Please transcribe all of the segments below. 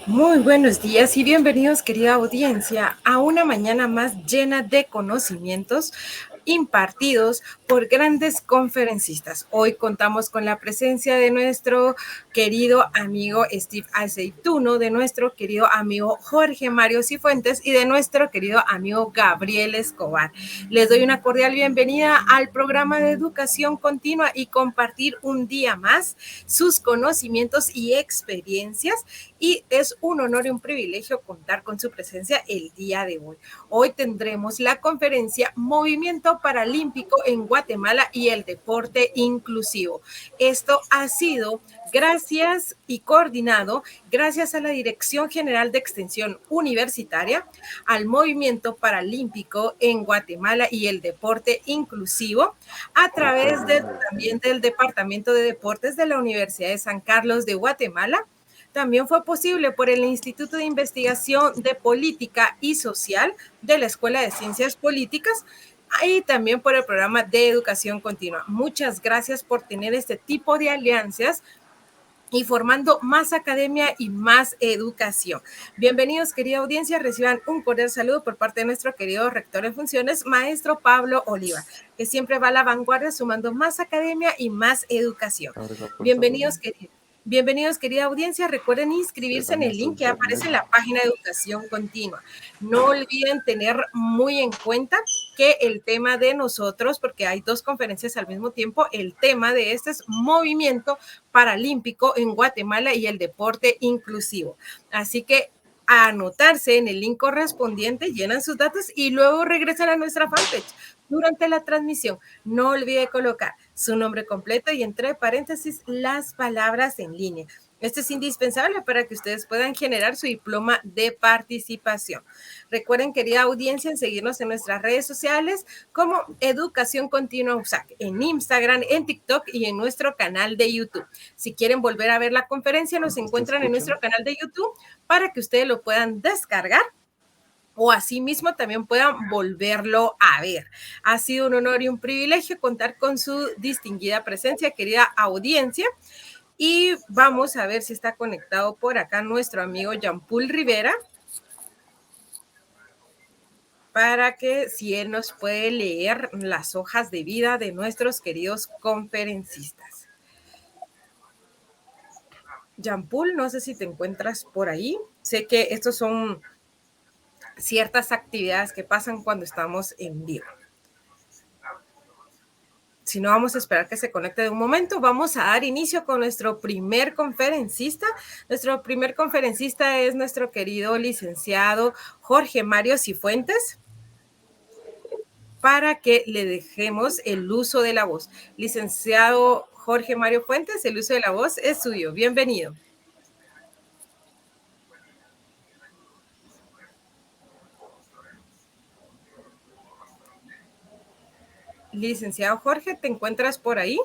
Muy buenos días y bienvenidos, querida audiencia, a una mañana más llena de conocimientos impartidos por grandes conferencistas. Hoy contamos con la presencia de nuestro querido amigo Steve Aceituno, de nuestro querido amigo Jorge Mario Cifuentes y de nuestro querido amigo Gabriel Escobar. Les doy una cordial bienvenida al programa de educación continua y compartir un día más sus conocimientos y experiencias, y es un honor y un privilegio contar con su presencia el día de hoy. Hoy tendremos la conferencia Movimiento Paralímpico en Guatemala y el deporte inclusivo. Esto ha sido gracias y coordinado gracias a la Dirección General de Extensión Universitaria, al Movimiento Paralímpico en Guatemala y el deporte inclusivo, a través también del Departamento de Deportes de la Universidad de San Carlos de Guatemala. También fue posible por el Instituto de Investigación de Política y Social de la Escuela de Ciencias Políticas y también por el programa de educación continua. Muchas gracias por tener este tipo de alianzas y formando más academia y más educación. Bienvenidos, querida audiencia, reciban un cordial saludo por parte de nuestro querido rector en funciones, maestro Pablo Oliva, que siempre va a la vanguardia sumando más academia y más educación. Bienvenidos, queridos. Bienvenidos, querida audiencia. Recuerden inscribirse en el link que aparece en la página de Educación Continua. No olviden tener muy en cuenta que el tema de nosotros, porque hay dos conferencias al mismo tiempo, el tema de este es movimiento paralímpico en Guatemala y el deporte inclusivo. Así que a anotarse en el link correspondiente, llenan sus datos y luego regresan a nuestra fanpage. Durante la transmisión, no olvide colocar su nombre completo y entre paréntesis las palabras en línea. Esto es indispensable para que ustedes puedan generar su diploma de participación. Recuerden, querida audiencia, en seguirnos en nuestras redes sociales como Educación Continua USAC, en Instagram, en TikTok y en nuestro canal de YouTube. Si quieren volver a ver la conferencia, nos encuentran en nuestro canal de YouTube para que ustedes lo puedan descargar o asimismo también puedan volverlo a ver. Ha sido un honor y un privilegio contar con su distinguida presencia, querida audiencia. Y vamos a ver si está conectado por acá nuestro amigo Jean-Paul Rivera, para que si él nos puede leer las hojas de vida de nuestros queridos conferencistas. Jean-Paul, no sé si te encuentras por ahí. Sé que estos son ciertas actividades que pasan cuando estamos en vivo. Si no, vamos a esperar que se conecte de un momento. Vamos a dar inicio con nuestro primer conferencista. Nuestro primer conferencista es nuestro querido licenciado Jorge Mario Cifuentes, para que le dejemos el uso de la voz. Licenciado Jorge Mario Fuentes, el uso de la voz es suyo. Bienvenido. Licenciado Jorge, ¿te encuentras por ahí?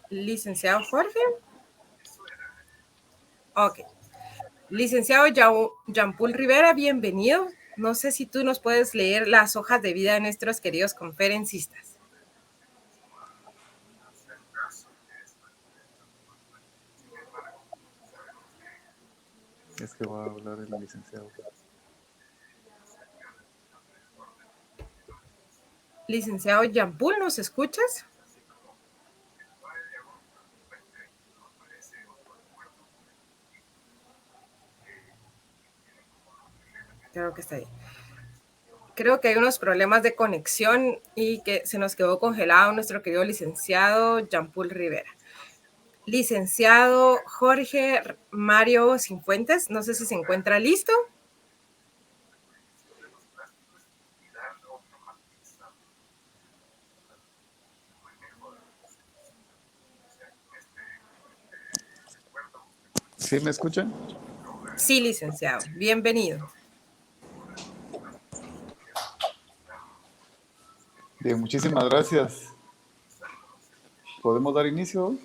Licenciado Jorge. Ok. Licenciado Jean-Paul Rivera, bienvenido. No sé si tú nos puedes leer las hojas de vida de nuestros queridos conferencistas. Es que va a hablar el licenciado. Licenciado Jean-Paul, ¿nos escuchas? Creo que está ahí. Creo que hay unos problemas de conexión y que se nos quedó congelado nuestro querido licenciado Jean-Paul Rivera. Licenciado Jorge Mario Cifuentes, no sé si se encuentra listo. ¿Sí me escuchan? Sí, licenciado, bienvenido. Bien, muchísimas gracias. ¿Podemos dar inicio?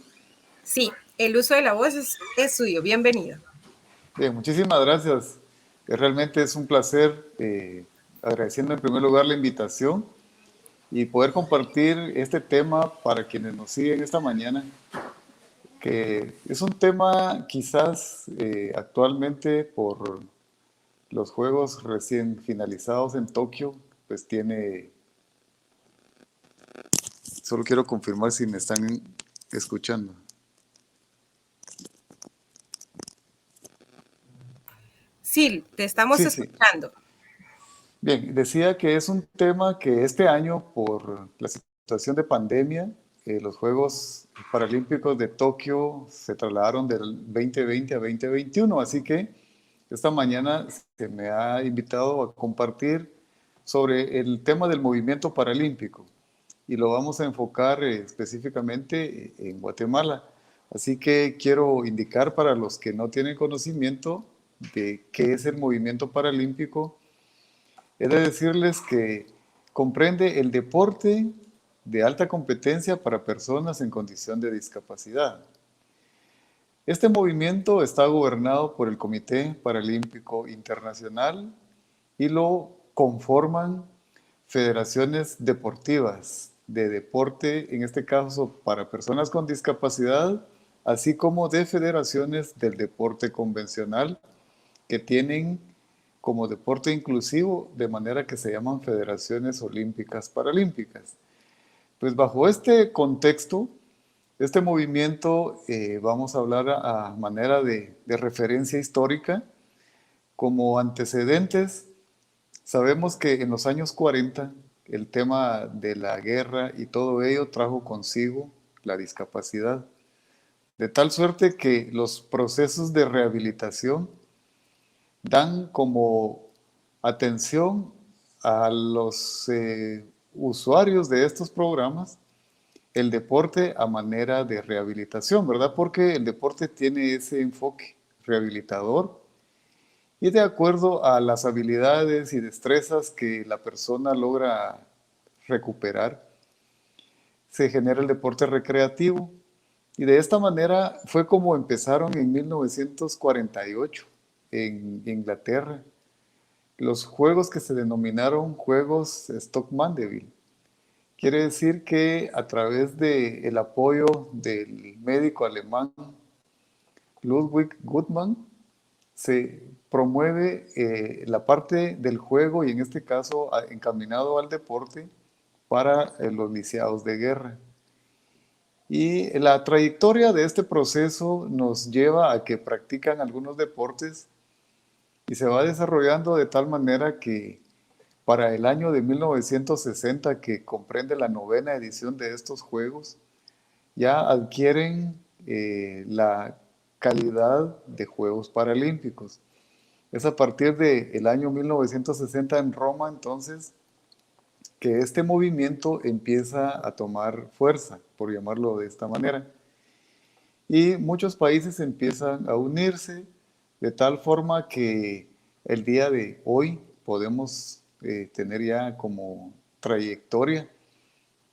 Sí, el uso de la voz es suyo, bienvenido. Bien, muchísimas gracias. Realmente es un placer, agradeciendo en primer lugar la invitación y poder compartir este tema para quienes nos siguen esta mañana, que es un tema quizás actualmente por los juegos recién finalizados en Tokio, pues tiene, solo quiero confirmar si me están escuchando. Sí, te estamos Sí, sí. escuchando. Bien, decía que es un tema que este año, por la situación de pandemia, los Juegos Paralímpicos de Tokio se trasladaron del 2020 a 2021, así que esta mañana se me ha invitado a compartir sobre el tema del movimiento paralímpico y lo vamos a enfocar específicamente en Guatemala. Así que quiero indicar para los que no tienen conocimiento de qué es el movimiento paralímpico. He de decirles que comprende el deporte de alta competencia para personas en condición de discapacidad. Este movimiento está gobernado por el Comité Paralímpico Internacional y lo conforman federaciones deportivas de deporte, en este caso para personas con discapacidad, así como de federaciones del deporte convencional que tienen como deporte inclusivo, de manera que se llaman federaciones olímpicas paralímpicas. Pues bajo este contexto, este movimiento, vamos a hablar a manera de referencia histórica, como antecedentes. Sabemos que en los años 40 el tema de la guerra y todo ello trajo consigo la discapacidad, de tal suerte que los procesos de rehabilitación dan como atención a los usuarios de estos programas el deporte a manera de rehabilitación, ¿verdad? Porque el deporte tiene ese enfoque rehabilitador y de acuerdo a las habilidades y destrezas que la persona logra recuperar, se genera el deporte recreativo. Y de esta manera fue como empezaron en 1948 en Inglaterra los juegos que se denominaron Juegos Stock Mandeville. Quiere decir que a través del apoyo del médico alemán Ludwig Guttmann se promueve la parte del juego y en este caso encaminado al deporte para los lisiados de guerra. Y la trayectoria de este proceso nos lleva a que practican algunos deportes y se va desarrollando de tal manera que para el año de 1960, que comprende la novena edición de estos Juegos, ya adquieren la calidad de Juegos Paralímpicos. Es a partir del año 1960 en Roma, entonces, que este movimiento empieza a tomar fuerza, por llamarlo de esta manera. Y muchos países empiezan a unirse de tal forma que el día de hoy podemos tener ya como trayectoria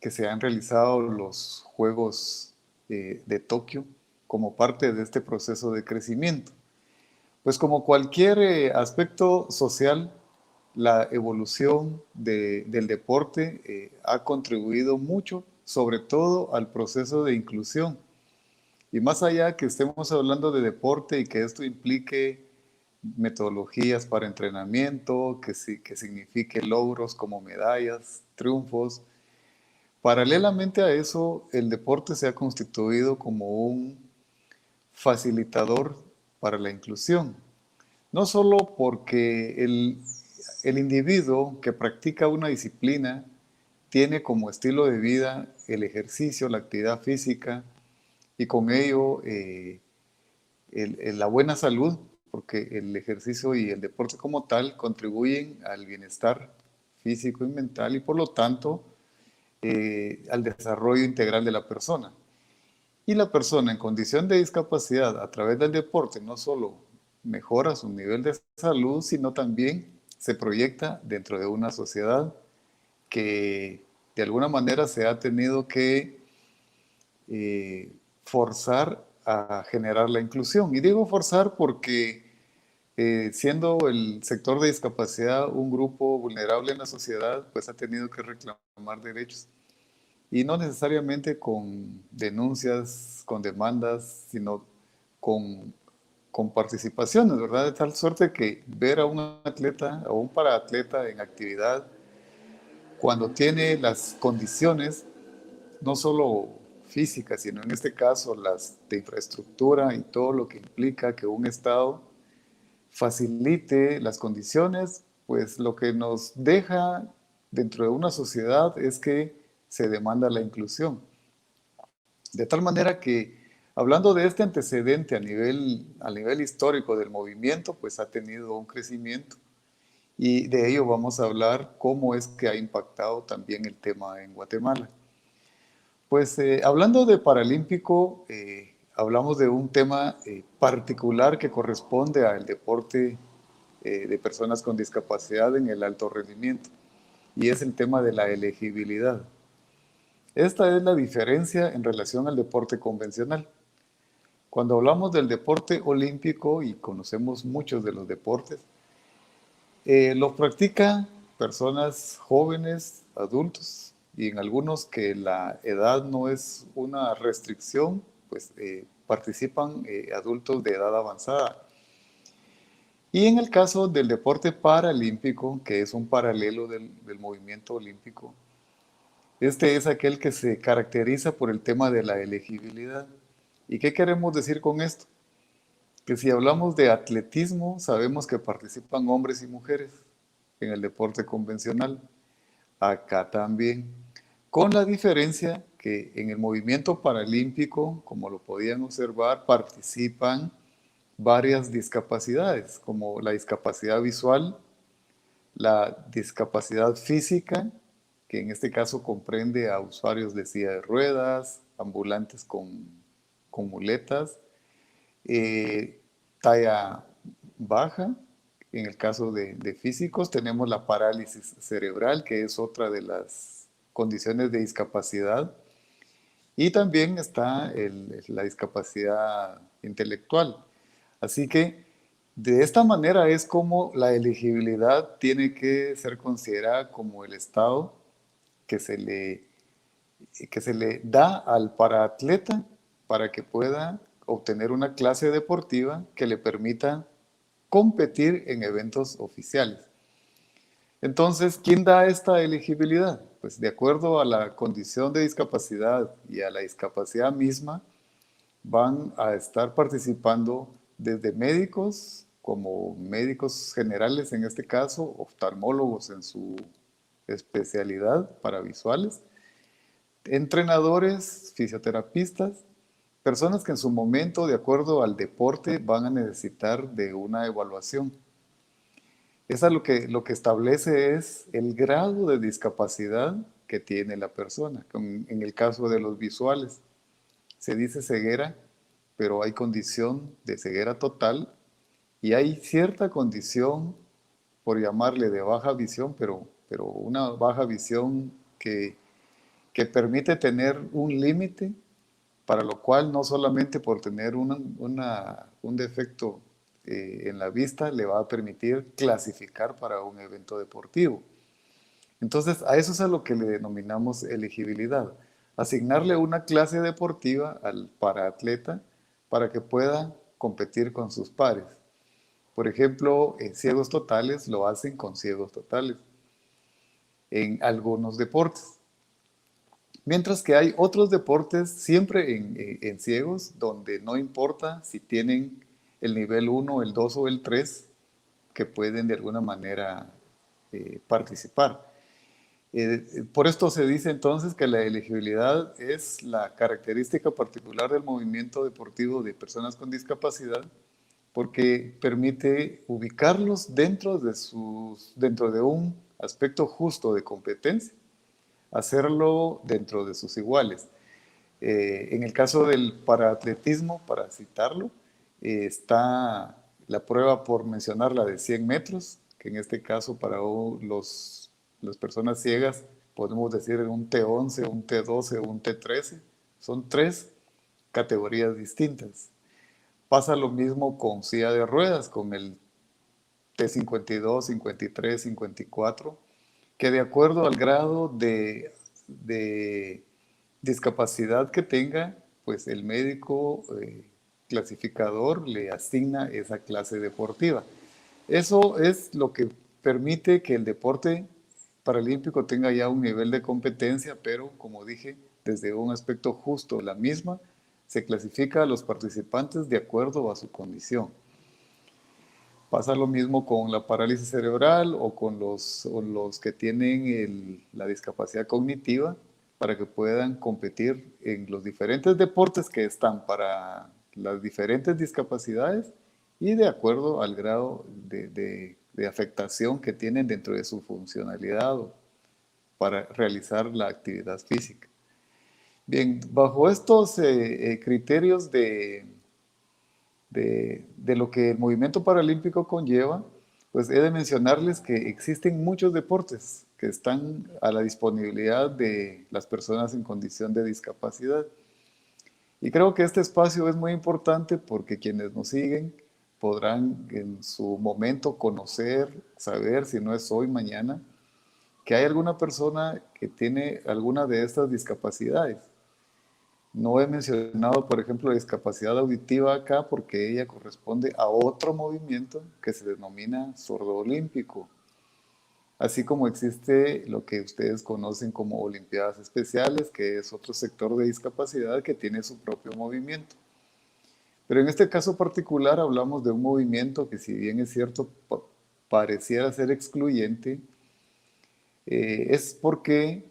que se han realizado los Juegos de Tokio como parte de este proceso de crecimiento. Pues como cualquier aspecto social, la evolución del deporte ha contribuido mucho, sobre todo al proceso de inclusión. Y más allá que estemos hablando de deporte y que esto implique metodologías para entrenamiento, que signifique logros como medallas, triunfos, paralelamente a eso, el deporte se ha constituido como un facilitador para la inclusión. No solo porque el individuo que practica una disciplina tiene como estilo de vida el ejercicio, la actividad física y con ello la buena salud, porque el ejercicio y el deporte como tal contribuyen al bienestar físico y mental y por lo tanto al desarrollo integral de la persona. Y la persona en condición de discapacidad a través del deporte no solo mejora su nivel de salud, sino también se proyecta dentro de una sociedad que de alguna manera se ha tenido que forzar a generar la inclusión. Y digo forzar porque siendo el sector de discapacidad un grupo vulnerable en la sociedad, pues ha tenido que reclamar derechos. Y no necesariamente con denuncias, con demandas, sino con, con participaciones, ¿verdad? De tal suerte que ver a un atleta o un paraatleta en actividad, cuando tiene las condiciones, no solo físicas, sino en este caso las de infraestructura y todo lo que implica que un Estado facilite las condiciones, pues lo que nos deja dentro de una sociedad es que se demanda la inclusión. De tal manera que, hablando de este antecedente a nivel histórico del movimiento, pues ha tenido un crecimiento y de ello vamos a hablar cómo es que ha impactado también el tema en Guatemala. Pues hablando de Paralímpico, hablamos de un tema particular que corresponde al deporte de personas con discapacidad en el alto rendimiento, y es el tema de la elegibilidad. Esta es la diferencia en relación al deporte convencional. Cuando hablamos del deporte olímpico, y conocemos muchos de los deportes, los practican personas jóvenes, adultos, y en algunos que la edad no es una restricción, pues participan adultos de edad avanzada. Y en el caso del deporte paralímpico, que es un paralelo del movimiento olímpico, este es aquel que se caracteriza por el tema de la elegibilidad. ¿Y qué queremos decir con esto? Que si hablamos de atletismo, sabemos que participan hombres y mujeres en el deporte convencional. Acá también, con la diferencia que en el movimiento paralímpico, como lo podían observar, participan varias discapacidades, como la discapacidad visual, la discapacidad física, que en este caso comprende a usuarios de silla de ruedas, ambulantes con muletas, eh, talla baja. En el caso de físicos tenemos la parálisis cerebral, que es otra de las condiciones de discapacidad. Y también está la discapacidad intelectual. Así que de esta manera es como la elegibilidad tiene que ser considerada como el estado que que se le da al paraatleta para que pueda obtener una clase deportiva que le permita competir en eventos oficiales. Entonces, ¿quién da esta elegibilidad? Pues de acuerdo a la condición de discapacidad y a la discapacidad misma, van a estar participando desde médicos, como médicos generales en este caso, oftalmólogos en su especialidad para visuales, entrenadores, fisioterapistas, personas que en su momento, de acuerdo al deporte, van a necesitar de una evaluación. Esa lo que establece es el grado de discapacidad que tiene la persona. En el caso de los visuales, se dice ceguera, pero hay condición de ceguera total y hay cierta condición, por llamarle de baja visión, pero una baja visión que permite tener un límite, para lo cual no solamente por tener un defecto en la vista le va a permitir clasificar para un evento deportivo. Entonces, a eso es a lo que le denominamos elegibilidad. Asignarle una clase deportiva al paraatleta para que pueda competir con sus pares. Por ejemplo, en ciegos totales lo hacen con ciegos totales en algunos deportes. Mientras que hay otros deportes, siempre en ciegos, donde no importa si tienen el nivel 1, el 2 o el 3, que pueden de alguna manera participar. Por esto se dice entonces que la elegibilidad es la característica particular del movimiento deportivo de personas con discapacidad, porque permite ubicarlos dentro de un aspecto justo de competencia, hacerlo dentro de sus iguales. En el caso del paraatletismo, para citarlo, está la prueba, por mencionar, la de 100 metros, que en este caso para las personas ciegas podemos decir un T11, un T12 o un T13. Son tres categorías distintas. Pasa lo mismo con silla de ruedas, con el de 52, 53, 54, que de acuerdo al grado de discapacidad que tenga, pues el médico clasificador le asigna esa clase deportiva. Eso es lo que permite que el deporte paralímpico tenga ya un nivel de competencia, pero como dije, desde un aspecto justo, la misma se clasifica a los participantes de acuerdo a su condición. Pasa lo mismo con la parálisis cerebral o los que tienen la discapacidad cognitiva para que puedan competir en los diferentes deportes que están para las diferentes discapacidades y de acuerdo al grado de afectación que tienen dentro de su funcionalidad para realizar la actividad física. Bien, bajo estos criterios de lo que el movimiento paralímpico conlleva, pues he de mencionarles que existen muchos deportes que están a la disponibilidad de las personas en condición de discapacidad. Y creo que este espacio es muy importante porque quienes nos siguen podrán en su momento conocer, saber, si no es hoy, mañana, que hay alguna persona que tiene alguna de estas discapacidades. No he mencionado, por ejemplo, la discapacidad auditiva acá porque ella corresponde a otro movimiento que se denomina sordo olímpico, así como existe lo que ustedes conocen como Olimpiadas Especiales, que es otro sector de discapacidad que tiene su propio movimiento. Pero en este caso particular hablamos de un movimiento que, si bien es cierto, pareciera ser excluyente, es porque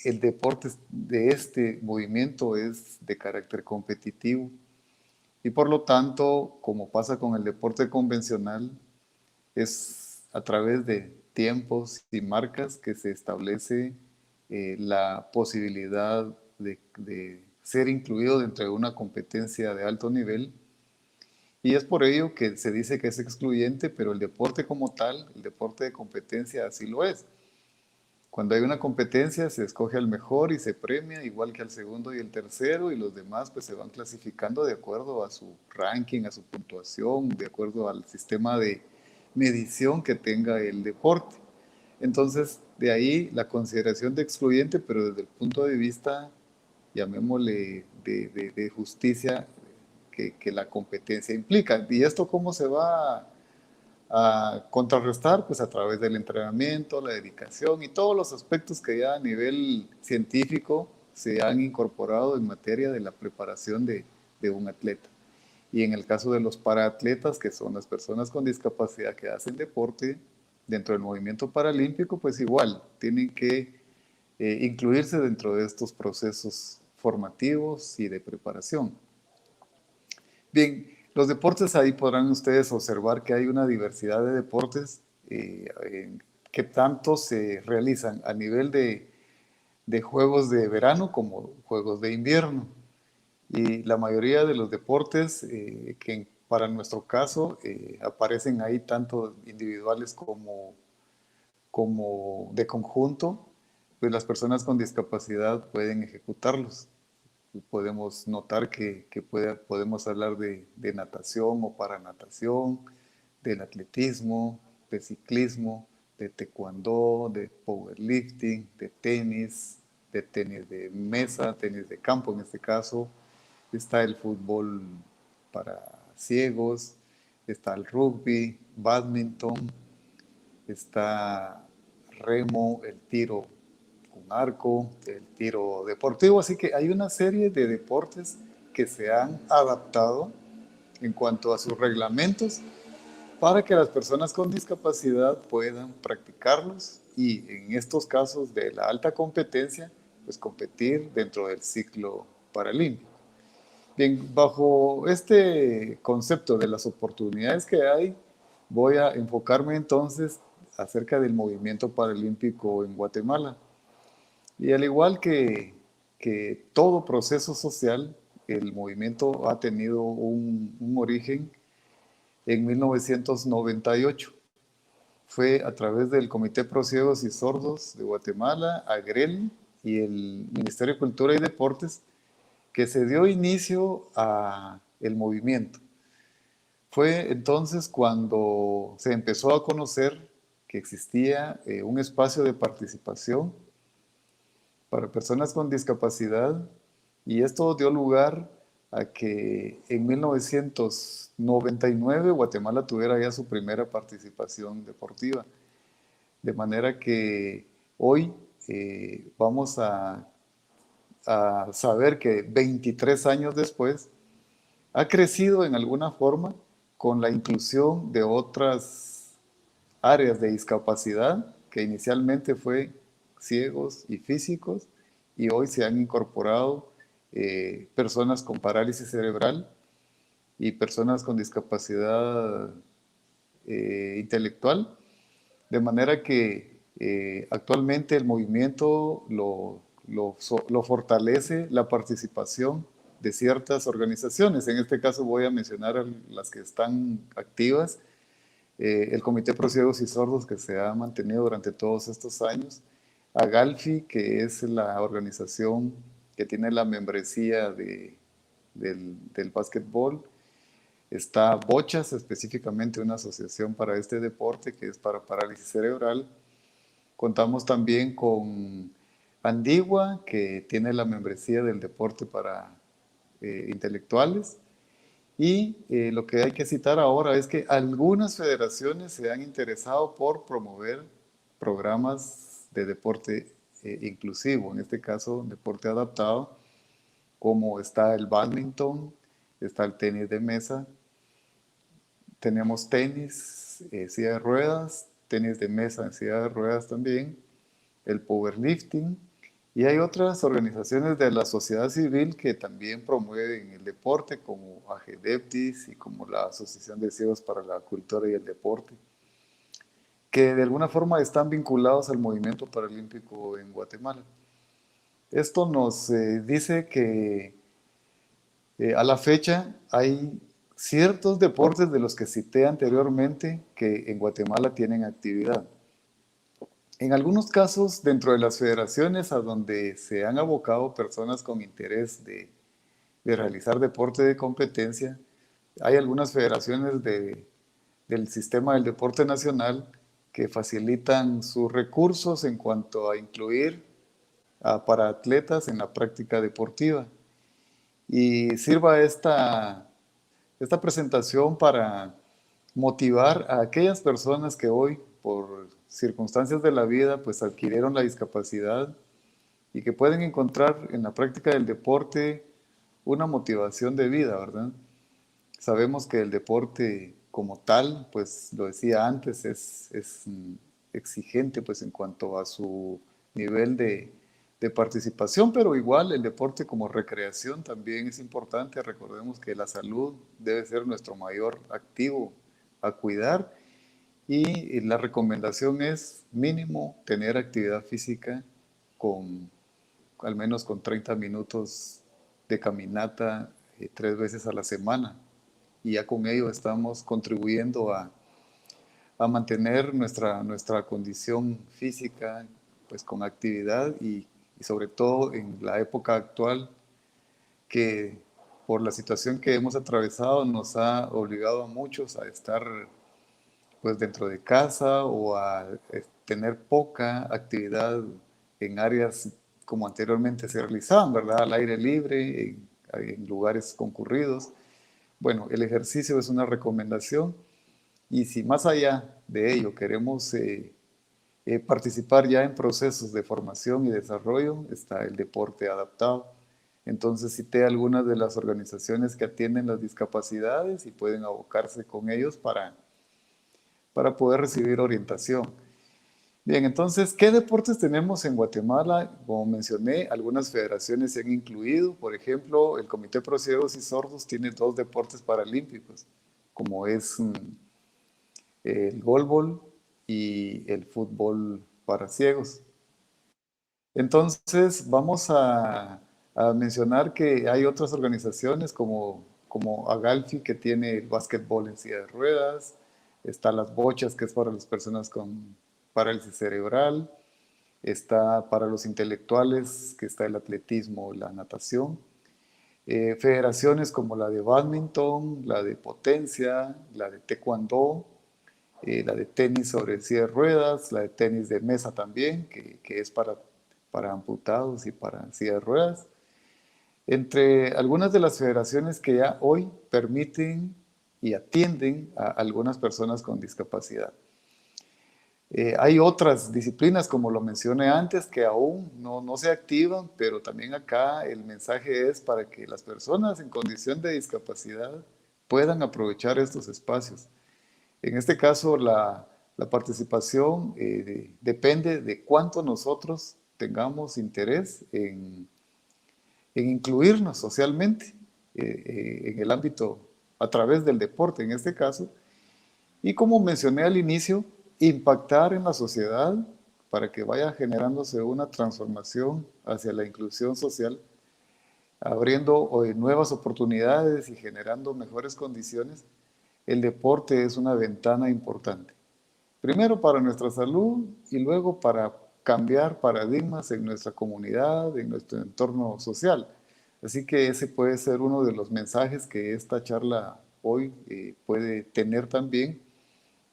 el deporte de este movimiento es de carácter competitivo y por lo tanto, como pasa con el deporte convencional, es a través de tiempos y marcas que se establece la posibilidad de ser incluido dentro de una competencia de alto nivel. Y es por ello que se dice que es excluyente, pero el deporte como tal, el deporte de competencia, así lo es. Cuando hay una competencia se escoge al mejor y se premia igual que al segundo y el tercero, y los demás pues se van clasificando de acuerdo a su ranking, a su puntuación, de acuerdo al sistema de medición que tenga el deporte. Entonces, de ahí la consideración de excluyente, pero desde el punto de vista, llamémosle, de justicia que la competencia implica. ¿Y esto cómo se va a contrarrestar? Pues a través del entrenamiento, la dedicación y todos los aspectos que ya a nivel científico se han incorporado en materia de la preparación de un atleta. Y en el caso de los paraatletas, que son las personas con discapacidad que hacen deporte dentro del movimiento paralímpico, pues igual tienen que incluirse dentro de estos procesos formativos y de preparación. Bien, los deportes, ahí podrán ustedes observar que hay una diversidad de deportes que tanto se realizan a nivel de juegos de verano como juegos de invierno. Y la mayoría de los deportes que para nuestro caso aparecen ahí tanto individuales como de conjunto, pues las personas con discapacidad pueden ejecutarlos. Podemos notar que podemos hablar de natación o paranatación, del atletismo, de ciclismo, de taekwondo, de powerlifting, de tenis de mesa, tenis de campo en este caso. Está el fútbol para ciegos, está el rugby, badminton, está remo, el tiro con arco, el tiro deportivo. Así que hay una serie de deportes que se han adaptado en cuanto a sus reglamentos para que las personas con discapacidad puedan practicarlos y en estos casos de la alta competencia, pues competir dentro del ciclo paralímpico. Bien, bajo este concepto de las oportunidades que hay, voy a enfocarme entonces acerca del movimiento paralímpico en Guatemala. Y al igual que todo proceso social, el movimiento ha tenido un origen en 1998. Fue a través del Comité Pro Ciegos y Sordos de Guatemala, AGREL y el Ministerio de Cultura y Deportes que se dio inicio a el movimiento. Fue entonces cuando se empezó a conocer que existía un espacio de participación para personas con discapacidad, y esto dio lugar a que en 1999 Guatemala tuviera ya su primera participación deportiva. De manera que hoy vamos a saber que 23 años después ha crecido en alguna forma con la inclusión de otras áreas de discapacidad que inicialmente fue ciegos y físicos, y hoy se han incorporado personas con parálisis cerebral y personas con discapacidad intelectual, de manera que actualmente el movimiento lo fortalece la participación de ciertas organizaciones. En este caso voy a mencionar a las que están activas. El Comité Pro Ciegos y Sordos, que se ha mantenido durante todos estos años. AGALFI, que es la organización que tiene la membresía del básquetbol. Está Bochas, específicamente una asociación para este deporte que es para parálisis cerebral. Contamos también con Andigua, que tiene la membresía del deporte para intelectuales. Y lo que hay que citar ahora es que algunas federaciones se han interesado por promover programas de deporte inclusivo, en este caso deporte adaptado, como está el bádminton, está el tenis de mesa, tenemos tenis, silla de ruedas, tenis de mesa en silla de ruedas también, el powerlifting, y hay otras organizaciones de la sociedad civil que también promueven el deporte, como AGDEPTIS y como la Asociación de Ciegos para la Cultura y el Deporte, que de alguna forma están vinculados al movimiento paralímpico en Guatemala. Esto nos dice que a la fecha hay ciertos deportes de los que cité anteriormente que en Guatemala tienen actividad. En algunos casos, dentro de las federaciones a donde se han abocado personas con interés de realizar deporte de competencia, hay algunas federaciones del sistema del deporte nacional que facilitan sus recursos en cuanto a incluir para atletas en la práctica deportiva. Y sirva esta presentación para motivar a aquellas personas que hoy, por circunstancias de la vida, pues adquirieron la discapacidad y que pueden encontrar en la práctica del deporte una motivación de vida, ¿verdad? Sabemos que el deporte como tal, pues lo decía antes, es exigente pues en cuanto a su nivel de participación, pero igual el deporte como recreación también es importante. Recordemos que la salud debe ser nuestro mayor activo a cuidar, y la recomendación es mínimo tener actividad física con al menos con 30 minutos de caminata 3 veces a la semana, y ya con ello estamos contribuyendo a mantener nuestra condición física pues con actividad, y sobre todo en la época actual que por la situación que hemos atravesado nos ha obligado a muchos a estar pues dentro de casa o a tener poca actividad en áreas como anteriormente se realizaban, ¿verdad? Al aire libre, en lugares concurridos. Bueno, el ejercicio es una recomendación, y si más allá de ello queremos participar ya en procesos de formación y desarrollo, está el deporte adaptado. Entonces cité algunas de las organizaciones que atienden las discapacidades y pueden abocarse con ellos para poder recibir orientación. Bien, entonces, ¿qué deportes tenemos en Guatemala? Como mencioné, algunas federaciones se han incluido. Por ejemplo, el Comité Pro Ciegos y Sordos tiene 2 deportes paralímpicos, como es el golbol y el fútbol para ciegos. Entonces, vamos a mencionar que hay otras organizaciones como AGALFI, que tiene el básquetbol en silla de ruedas, está las bochas, que es para las personas con parálisis cerebral, está para los intelectuales, que está el atletismo, la natación. Federaciones como la de bádminton, la de potencia, la de taekwondo, la de tenis sobre silla de ruedas, la de tenis de mesa también, que es para amputados y para silla de ruedas. Entre algunas de las federaciones que ya hoy permiten y atienden a algunas personas con discapacidad. Hay otras disciplinas, como lo mencioné antes, que aún no se activan, pero también acá el mensaje es para que las personas en condición de discapacidad puedan aprovechar estos espacios. En este caso, la participación depende de cuánto nosotros tengamos interés en incluirnos socialmente en el ámbito a través del deporte, en este caso, y como mencioné al inicio, impactar en la sociedad para que vaya generándose una transformación hacia la inclusión social, abriendo nuevas oportunidades y generando mejores condiciones. El deporte es una ventana importante. Primero para nuestra salud y luego para cambiar paradigmas en nuestra comunidad, en nuestro entorno social. Así que ese puede ser uno de los mensajes que esta charla hoy puede tener también.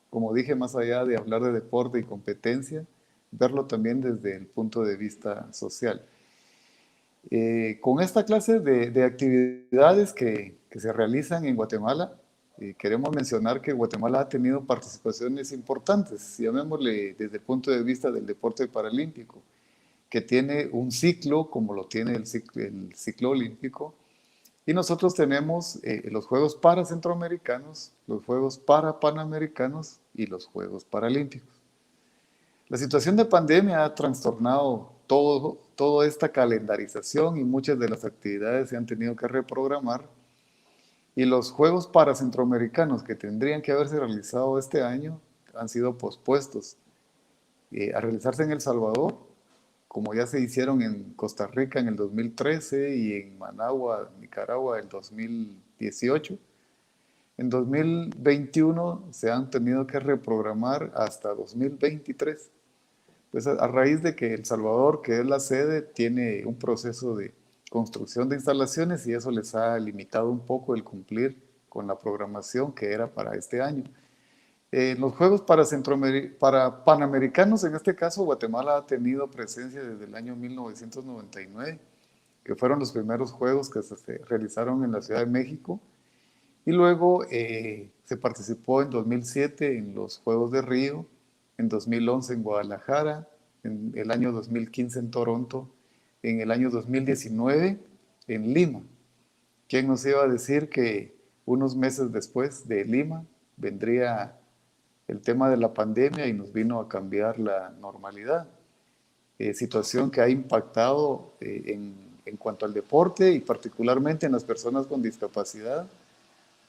Como dije, más allá de hablar de deporte y competencia, verlo también desde el punto de vista social. Con esta clase de actividades que se realizan en Guatemala, queremos mencionar que Guatemala ha tenido participaciones importantes, llamémosle desde el punto de vista del deporte paralímpico, que tiene un ciclo como lo tiene el ciclo olímpico, y nosotros tenemos los Juegos para Centroamericanos, los Juegos para Panamericanos y los Juegos Paralímpicos. La situación de pandemia ha trastornado toda esta calendarización y muchas de las actividades se han tenido que reprogramar. Y los Juegos para Centroamericanos que tendrían que haberse realizado este año han sido pospuestos a realizarse en El Salvador, como ya se hicieron en Costa Rica en el 2013 y en Managua, Nicaragua, en el 2018. En 2021 se han tenido que reprogramar hasta 2023. Pues a raíz de que El Salvador, que es la sede, tiene un proceso de construcción de instalaciones y eso les ha limitado un poco el cumplir con la programación que era para este año. Los Juegos para Panamericanos, en este caso, Guatemala ha tenido presencia desde el año 1999, que fueron los primeros Juegos que se realizaron en la Ciudad de México. Y luego se participó en 2007 en los Juegos de Río, en 2011 en Guadalajara, en el año 2015 en Toronto, en el año 2019 en Lima. ¿Quién nos iba a decir que unos meses después de Lima vendría el tema de la pandemia y nos vino a cambiar la normalidad? Situación que ha impactado en cuanto al deporte y particularmente en las personas con discapacidad,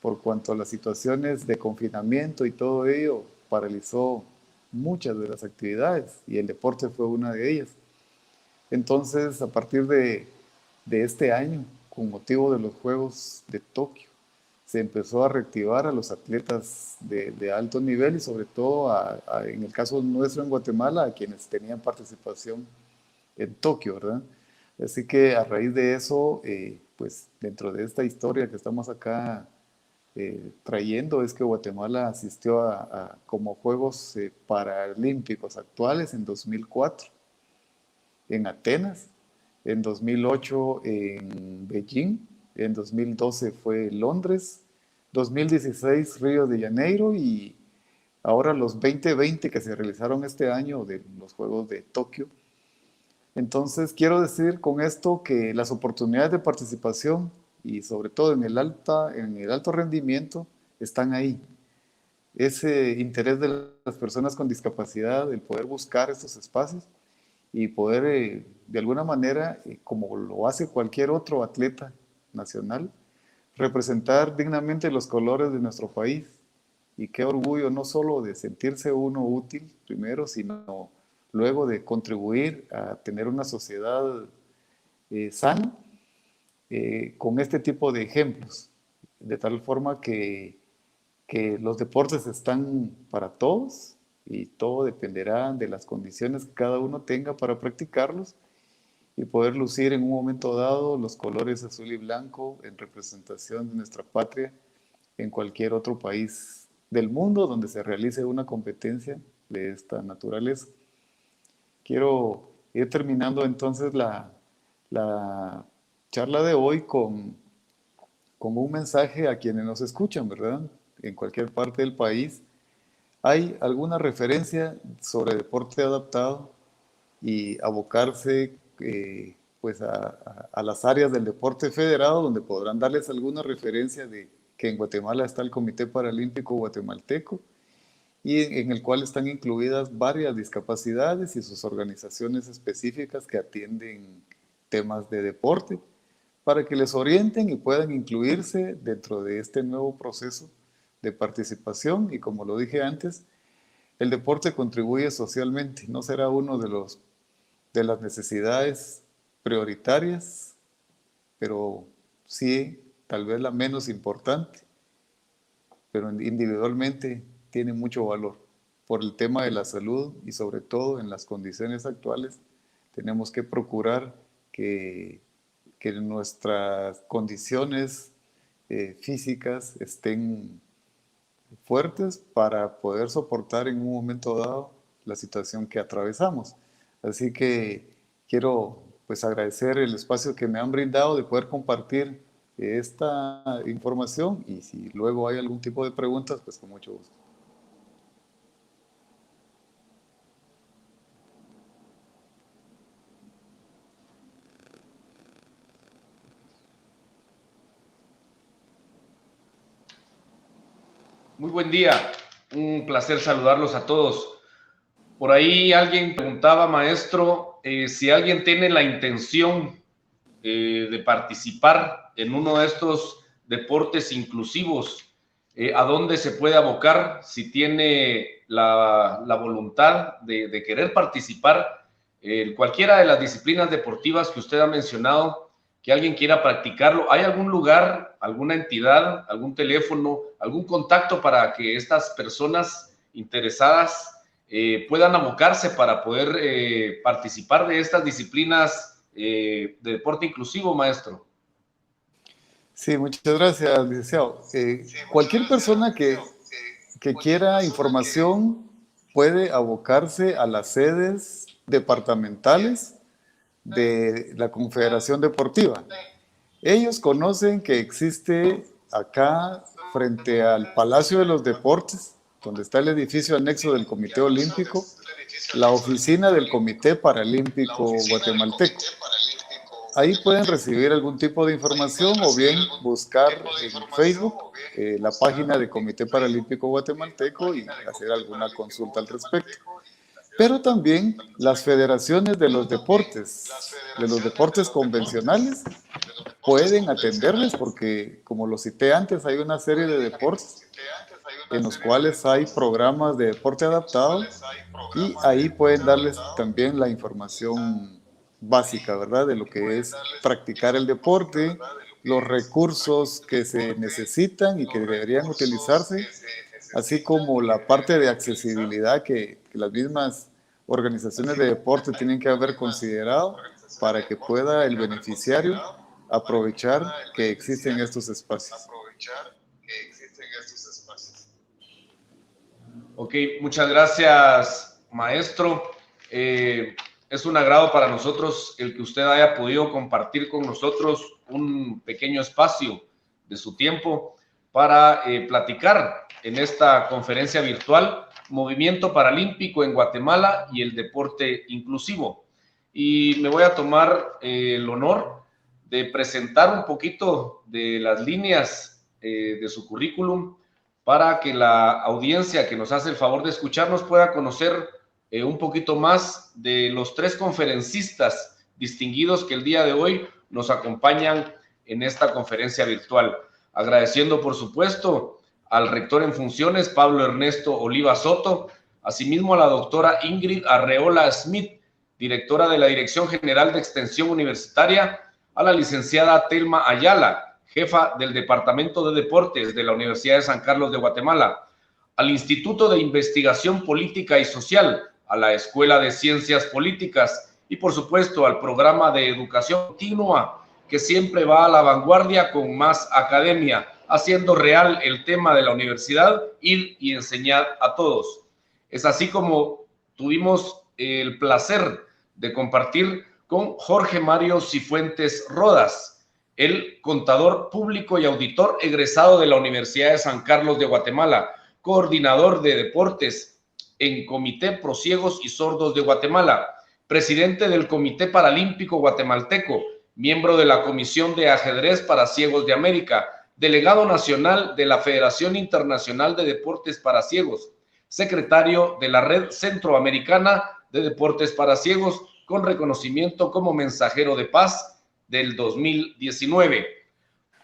por cuanto a las situaciones de confinamiento y todo ello paralizó muchas de las actividades y el deporte fue una de ellas. Entonces, a partir de este año, con motivo de los Juegos de Tokio, se empezó a reactivar a los atletas de alto nivel y sobre todo en el caso nuestro en Guatemala, a quienes tenían participación en Tokio, ¿verdad? Así que a raíz de eso, pues dentro de esta historia que estamos acá trayendo es que Guatemala asistió como Juegos Paralímpicos actuales en 2004 en Atenas, en 2008 en Beijing, en 2012 fue Londres, 2016 Río de Janeiro y ahora los 2020 que se realizaron este año de los Juegos de Tokio. Entonces quiero decir con esto que las oportunidades de participación y sobre todo en el alto rendimiento están ahí. Ese interés de las personas con discapacidad, el poder buscar estos espacios y poder de alguna manera, como lo hace cualquier otro atleta nacional, representar dignamente los colores de nuestro país. Y qué orgullo no solo de sentirse uno útil primero, sino luego de contribuir a tener una sociedad sana con este tipo de ejemplos, de tal forma que los deportes están para todos y todo dependerá de las condiciones que cada uno tenga para practicarlos y poder lucir en un momento dado los colores azul y blanco en representación de nuestra patria en cualquier otro país del mundo donde se realice una competencia de esta naturaleza. Quiero ir terminando entonces la charla de hoy con un mensaje a quienes nos escuchan, ¿verdad? En cualquier parte del país. ¿Hay alguna referencia sobre deporte adaptado y abocarse pues a las áreas del deporte federado, donde podrán darles alguna referencia de que en Guatemala está el Comité Paralímpico Guatemalteco y en el cual están incluidas varias discapacidades y sus organizaciones específicas que atienden temas de deporte, para que les orienten y puedan incluirse dentro de este nuevo proceso de participación? Y como lo dije antes, el deporte contribuye socialmente, no será uno de las necesidades prioritarias, pero sí tal vez la menos importante, pero individualmente tiene mucho valor por el tema de la salud y sobre todo en las condiciones actuales tenemos que procurar que nuestras condiciones físicas estén fuertes para poder soportar en un momento dado la situación que atravesamos. Así que quiero pues agradecer el espacio que me han brindado de poder compartir esta información, y si luego hay algún tipo de preguntas, pues con mucho gusto. Muy buen día, un placer saludarlos a todos. Por ahí alguien preguntaba, maestro, si alguien tiene la intención de participar en uno de estos deportes inclusivos, ¿a dónde se puede abocar? Si tiene la voluntad de querer participar en cualquiera de las disciplinas deportivas que usted ha mencionado, que alguien quiera practicarlo, ¿hay algún lugar, alguna entidad, algún teléfono, algún contacto para que estas personas interesadas puedan abocarse para poder participar de estas disciplinas de deporte inclusivo, maestro? Sí, muchas gracias, licenciado. Cualquier persona que quiera información puede abocarse a las sedes departamentales de la Confederación Deportiva. Ellos conocen que existe acá, frente al Palacio de los Deportes, donde está el edificio anexo del Comité Olímpico, la oficina del Comité Paralímpico Guatemalteco. Ahí pueden recibir algún tipo de información o bien buscar en Facebook la página del Comité Paralímpico Guatemalteco y hacer alguna consulta al respecto. Pero también las federaciones de los deportes convencionales, pueden atenderles porque, como lo cité antes, hay una serie de deportes en los cuales hay programas de deporte adaptado y ahí pueden darles también la información básica, ¿verdad? De lo que es practicar el deporte, los recursos que se necesitan y que deberían utilizarse, así como la parte de accesibilidad que las mismas organizaciones de deporte tienen que haber considerado para que pueda el beneficiario aprovechar que existen estos espacios. Ok, muchas gracias, maestro. Es un agrado para nosotros el que usted haya podido compartir con nosotros un pequeño espacio de su tiempo para platicar en esta conferencia virtual Movimiento Paralímpico en Guatemala y el deporte inclusivo. Y me voy a tomar el honor de presentar un poquito de las líneas de su currículum para que la audiencia que nos hace el favor de escucharnos pueda conocer un poquito más de los tres conferencistas distinguidos que el día de hoy nos acompañan en esta conferencia virtual. Agradeciendo, por supuesto, al rector en funciones, Pablo Ernesto Oliva Soto, asimismo a la doctora Ingrid Arreola Smith, directora de la Dirección General de Extensión Universitaria, a la licenciada Telma Ayala, jefa del Departamento de Deportes de la Universidad de San Carlos de Guatemala, al Instituto de Investigación Política y Social, a la Escuela de Ciencias Políticas y por supuesto al programa de educación continua que siempre va a la vanguardia con Más Academia, haciendo real el tema de la universidad, ir y enseñar a todos. Es así como tuvimos el placer de compartir con Jorge Mario Cifuentes Rodas, el contador público y auditor egresado de la Universidad de San Carlos de Guatemala, coordinador de deportes en Comité Pro Ciegos y Sordos de Guatemala, presidente del Comité Paralímpico Guatemalteco, miembro de la Comisión de Ajedrez para Ciegos de América, delegado nacional de la Federación Internacional de Deportes para Ciegos, secretario de la Red Centroamericana de Deportes para Ciegos, con reconocimiento como mensajero de paz del 2019.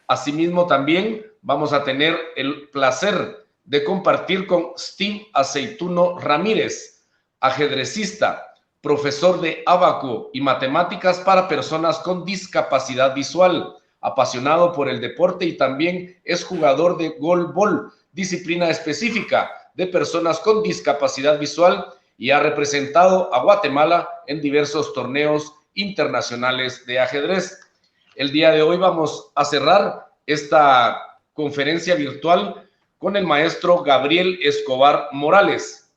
Asimismo, también vamos a tener el placer de compartir con Steve Aceituno Ramírez, ajedrecista, profesor de ábaco y matemáticas para personas con discapacidad visual, apasionado por el deporte y también es jugador de goalball, disciplina específica de personas con discapacidad visual, y ha representado a Guatemala en diversos torneos internacionales de ajedrez. El día de hoy vamos a cerrar esta conferencia virtual con el maestro Gabriel Escobar Morales,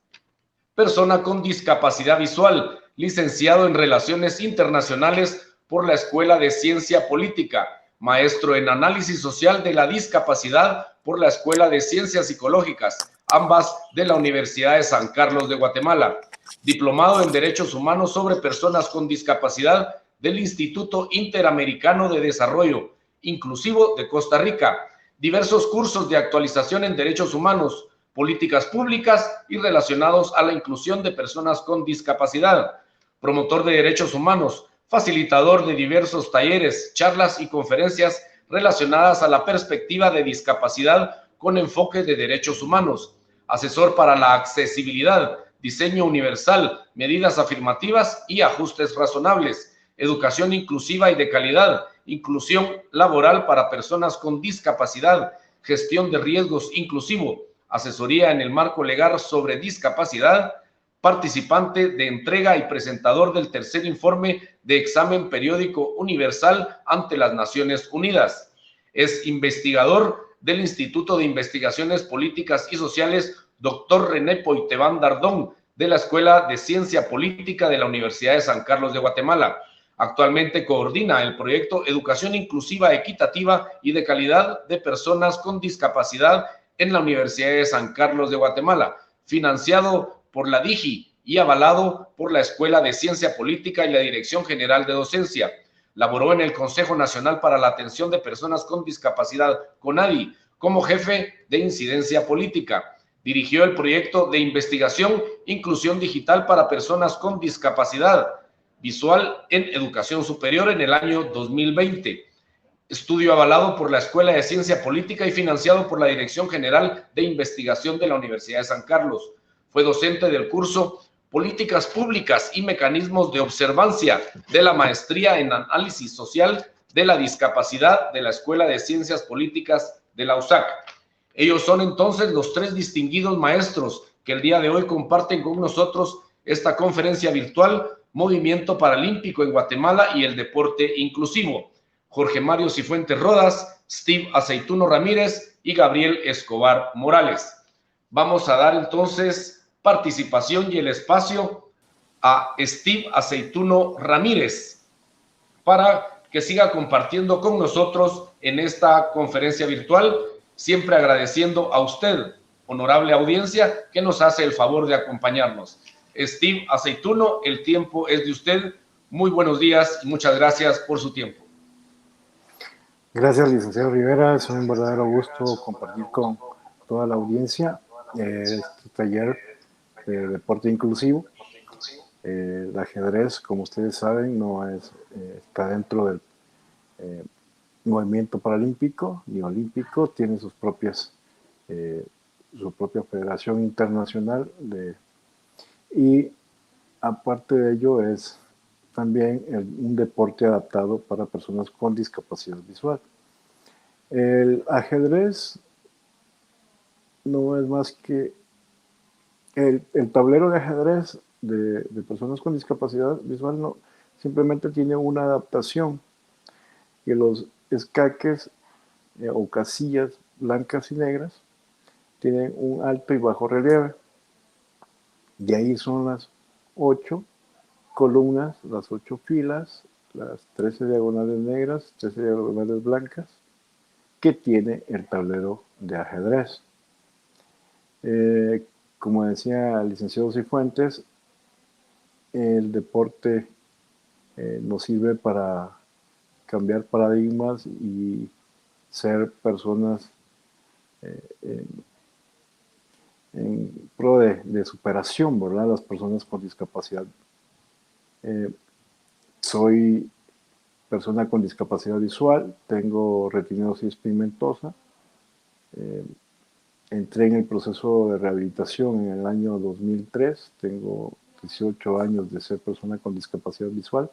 persona con discapacidad visual, licenciado en Relaciones Internacionales por la Escuela de Ciencia Política, maestro en Análisis Social de la Discapacidad por la Escuela de Ciencias Psicológicas, ambas de la Universidad de San Carlos de Guatemala, diplomado en Derechos Humanos sobre Personas con Discapacidad del Instituto Interamericano de Desarrollo Inclusivo de Costa Rica, diversos cursos de actualización en derechos humanos, políticas públicas y relacionados a la inclusión de personas con discapacidad, promotor de derechos humanos, facilitador de diversos talleres, charlas y conferencias relacionadas a la perspectiva de discapacidad con enfoque de derechos humanos, asesor para la accesibilidad, diseño universal, medidas afirmativas y ajustes razonables, educación inclusiva y de calidad, inclusión laboral para personas con discapacidad, gestión de riesgos inclusivo, asesoría en el marco legal sobre discapacidad, participante de entrega y presentador del tercer informe de examen periódico universal ante las Naciones Unidas. Es investigador del Instituto de Investigaciones Políticas y Sociales Dr. René Poitevin Dardón, de la Escuela de Ciencia Política de la Universidad de San Carlos de Guatemala. Actualmente coordina el proyecto Educación Inclusiva, Equitativa y de Calidad de Personas con Discapacidad en la Universidad de San Carlos de Guatemala, financiado por la DIGI y avalado por la Escuela de Ciencia Política y la Dirección General de Docencia. Laboró en el Consejo Nacional para la Atención de Personas con Discapacidad, CONADI, como jefe de incidencia política. Dirigió el proyecto de investigación Inclusión Digital para Personas con Discapacidad Visual en Educación Superior en el año 2020. Estudio avalado por la Escuela de Ciencia Política y financiado por la Dirección General de Investigación de la Universidad de San Carlos. Fue docente del curso Políticas Públicas y Mecanismos de Observancia de la Maestría en Análisis Social de la Discapacidad de la Escuela de Ciencias Políticas de la USAC. Ellos son entonces los tres distinguidos maestros que el día de hoy comparten con nosotros esta conferencia virtual Movimiento Paralímpico en Guatemala y el Deporte Inclusivo. Jorge Mario Cifuentes Rodas, Steve Aceituno Ramírez y Gabriel Escobar Morales. Vamos a dar entonces participación y el espacio a Steve Aceituno Ramírez para que siga compartiendo con nosotros en esta conferencia virtual, siempre agradeciendo a usted, honorable audiencia, que nos hace el favor de acompañarnos. Steve Aceituno, el tiempo es de usted. Muy buenos días y muchas gracias por su tiempo. Gracias, licenciado Rivera. Es un verdadero gusto compartir con toda la audiencia este taller de deporte inclusivo. El ajedrez, como ustedes saben, no está dentro del movimiento paralímpico ni olímpico. Tiene su propia federación internacional y aparte de ello es también un deporte adaptado para personas con discapacidad visual. El ajedrez no es más que el tablero de ajedrez de personas con discapacidad visual, simplemente tiene una adaptación, que los escaques o casillas blancas y negras tienen un alto y bajo relieve. Y ahí son las 8 columnas, las 8 filas, las 13 diagonales negras, 13 diagonales blancas, que tiene el tablero de ajedrez. Como decía el licenciado Cifuentes, el deporte nos sirve para cambiar paradigmas y ser personas en pro de superación, ¿verdad? Las personas con discapacidad. Soy persona con discapacidad visual, tengo retinosis pigmentosa. Entré en el proceso de rehabilitación en el año 2003, tengo 18 años de ser persona con discapacidad visual.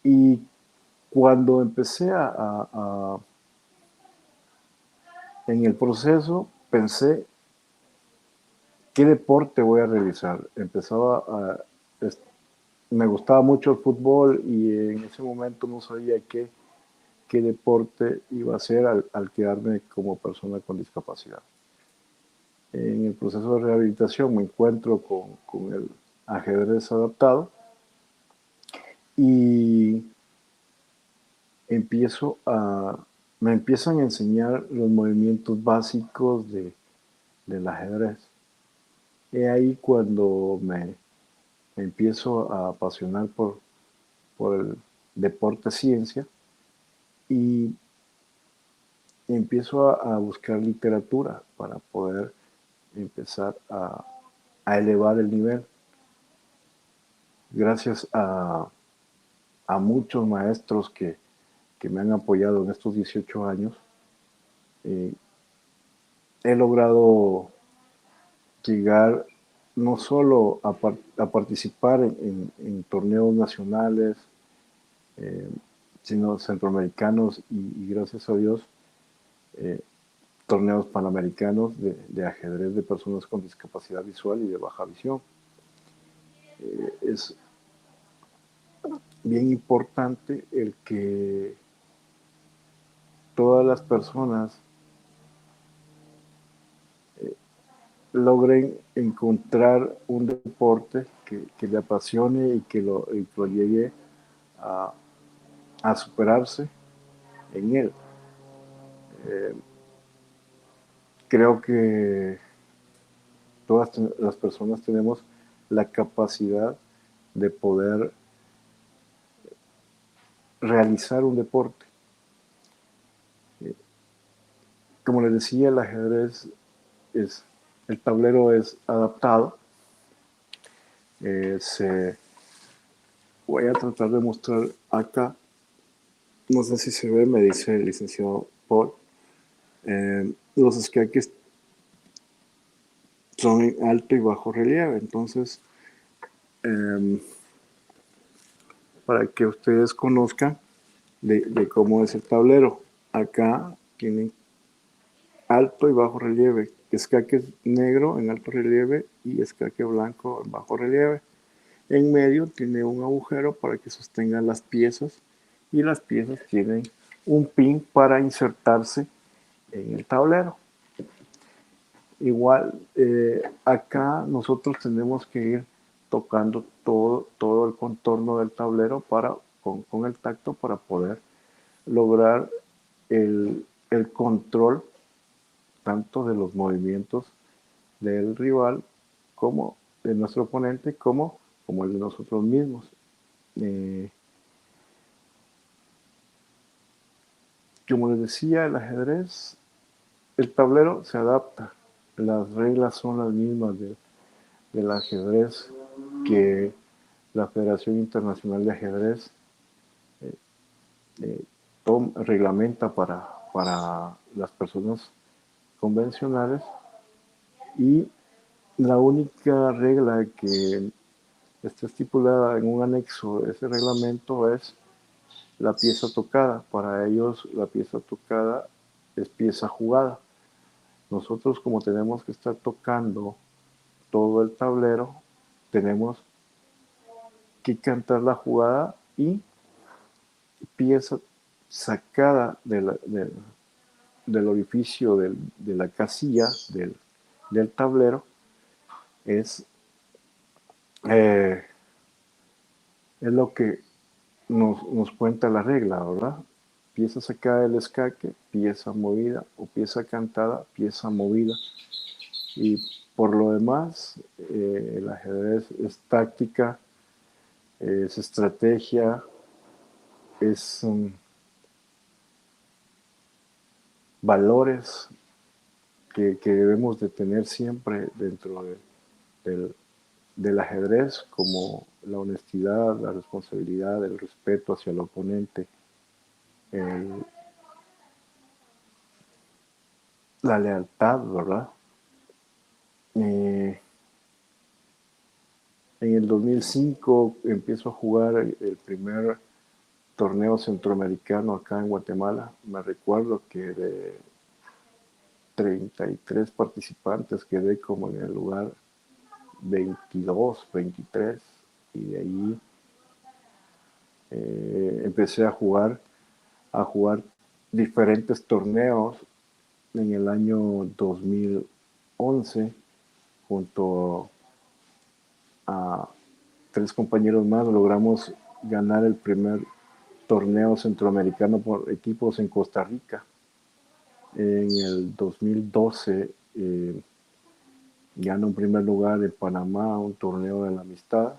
Y cuando empecé en el proceso, pensé, ¿qué deporte voy a realizar? Me gustaba mucho el fútbol y en ese momento no sabía qué deporte iba a hacer al quedarme como persona con discapacidad. En el proceso de rehabilitación me encuentro con el ajedrez adaptado y me empiezan a enseñar los movimientos básicos del ajedrez. Es ahí cuando me empiezo a apasionar por el deporte ciencia y empiezo a buscar literatura para poder empezar a elevar el nivel. Gracias a muchos maestros que me han apoyado en estos 18 años, he logrado llegar no solo a participar en torneos nacionales, sino centroamericanos y gracias a Dios, torneos panamericanos de ajedrez de personas con discapacidad visual y de baja visión. Es bien importante el que todas las personas logren encontrar un deporte que le apasione y que lo llegue a superarse en él. Creo que todas las personas tenemos la capacidad de poder realizar un deporte. Como les decía, el ajedrez el tablero es adaptado. Voy a tratar de mostrar acá. No sé si se ve, me dice el licenciado Paul. Los escaques son en alto y bajo relieve, entonces para que ustedes conozcan de cómo es el tablero. Acá tienen alto y bajo relieve, escaque negro en alto relieve y escaque blanco en bajo relieve. En medio tiene un agujero para que sostengan las piezas y las piezas tienen un pin para insertarse en el tablero. Igual, acá nosotros tenemos que ir tocando todo el contorno del tablero con el tacto para poder lograr el control tanto de los movimientos del rival como de nuestro oponente como el de nosotros mismos. Como les decía, el ajedrez, el tablero se adapta. Las reglas son las mismas del ajedrez que la Federación Internacional de Ajedrez reglamenta para las personas convencionales, y la única regla que está estipulada en un anexo de ese reglamento es la pieza tocada. Para ellos la pieza tocada es pieza jugada. Nosotros, como tenemos que estar tocando todo el tablero, tenemos que cantar la jugada y pieza sacada del orificio de la casilla del tablero eh, es lo que nos cuenta la regla, ¿verdad? Pieza sacada del escaque, pieza movida, o pieza cantada, pieza movida. Y por lo demás, el ajedrez es táctica, es estrategia, es valores que debemos de tener siempre dentro del ajedrez, como la honestidad, la responsabilidad, el respeto hacia el oponente, la lealtad, ¿verdad? En el 2005 empiezo a jugar el primer torneo centroamericano acá en Guatemala. Me recuerdo que de 33 participantes quedé como en el lugar 22, 23, y de ahí empecé a jugar diferentes torneos. En el año 2011, junto a 3 compañeros más, logramos ganar el primer torneo centroamericano por equipos en Costa Rica. En el 2012 gano un primer lugar en Panamá, un torneo de la amistad.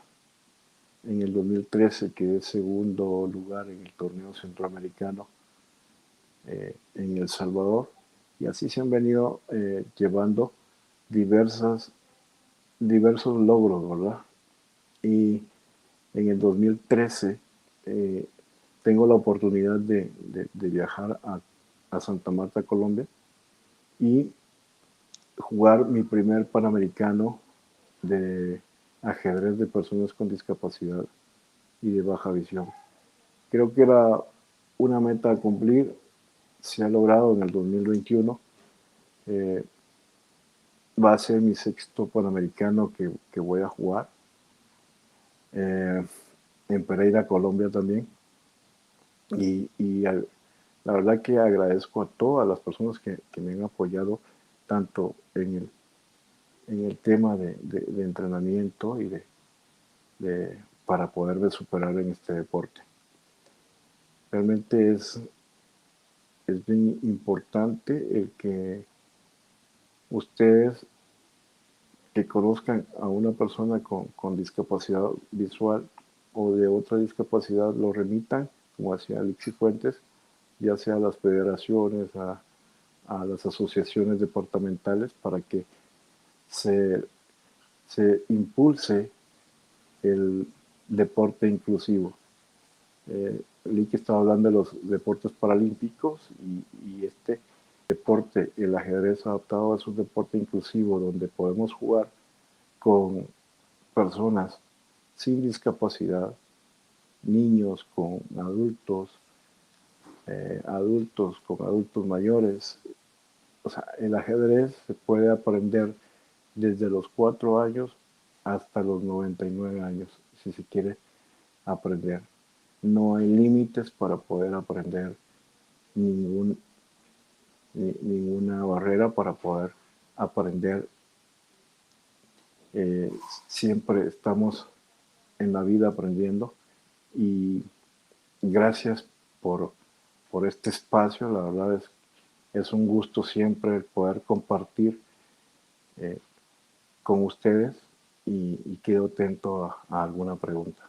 En el 2013 quedé segundo lugar en el torneo centroamericano en El Salvador. Y así se han venido llevando diversos logros, ¿verdad? Y en el 2013 tengo la oportunidad de viajar a Santa Marta, Colombia, y jugar mi primer Panamericano de ajedrez de personas con discapacidad y de baja visión. Creo que era una meta a cumplir, se ha logrado en el 2021. Va a ser mi 6º Panamericano que voy a jugar. En Pereira, Colombia también. La verdad que agradezco a todas las personas que me han apoyado tanto en el tema de entrenamiento y para poderme superar en este deporte. Realmente es bien importante el que ustedes que conozcan a una persona con discapacidad visual o de otra discapacidad lo remitan, como hacía Alexis Fuentes, ya sea a las federaciones, a las asociaciones departamentales, para que se impulse el deporte inclusivo. Lick estaba hablando de los deportes paralímpicos y este deporte, el ajedrez adaptado, es un deporte inclusivo donde podemos jugar con personas sin discapacidad, niños con adultos, adultos con adultos mayores. O sea, el ajedrez se puede aprender desde los 4 años hasta los 99 años, si se quiere aprender. No hay límites para poder aprender, ninguna barrera para poder aprender. Siempre estamos en la vida aprendiendo, y gracias por este espacio. La verdad es un gusto siempre el poder compartir con ustedes, y quedo atento a alguna pregunta.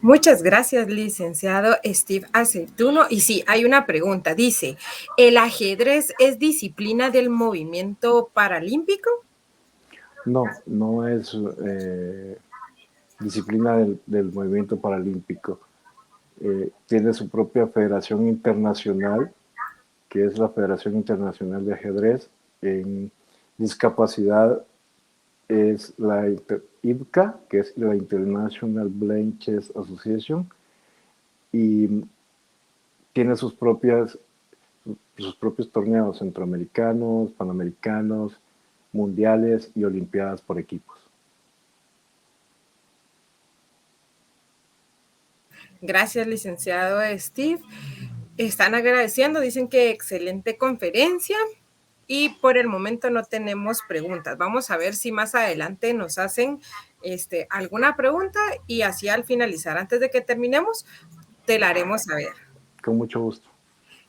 Muchas gracias, licenciado Steve Aceituno. Y sí, hay una pregunta. Dice, ¿el ajedrez es disciplina del movimiento paralímpico? No es disciplina del movimiento paralímpico. Tiene su propia federación internacional, que es la Federación Internacional de Ajedrez. En discapacidad es la IBCA, que es la International Blind Chess Association, y tiene sus propias sus propios torneos centroamericanos, panamericanos, mundiales y olimpiadas por equipos. Gracias, licenciado Steve. Están agradeciendo, dicen que excelente conferencia y por el momento no tenemos preguntas. Vamos a ver si más adelante nos hacen alguna pregunta y así al finalizar, antes de que terminemos, te la haremos saber. Con mucho gusto.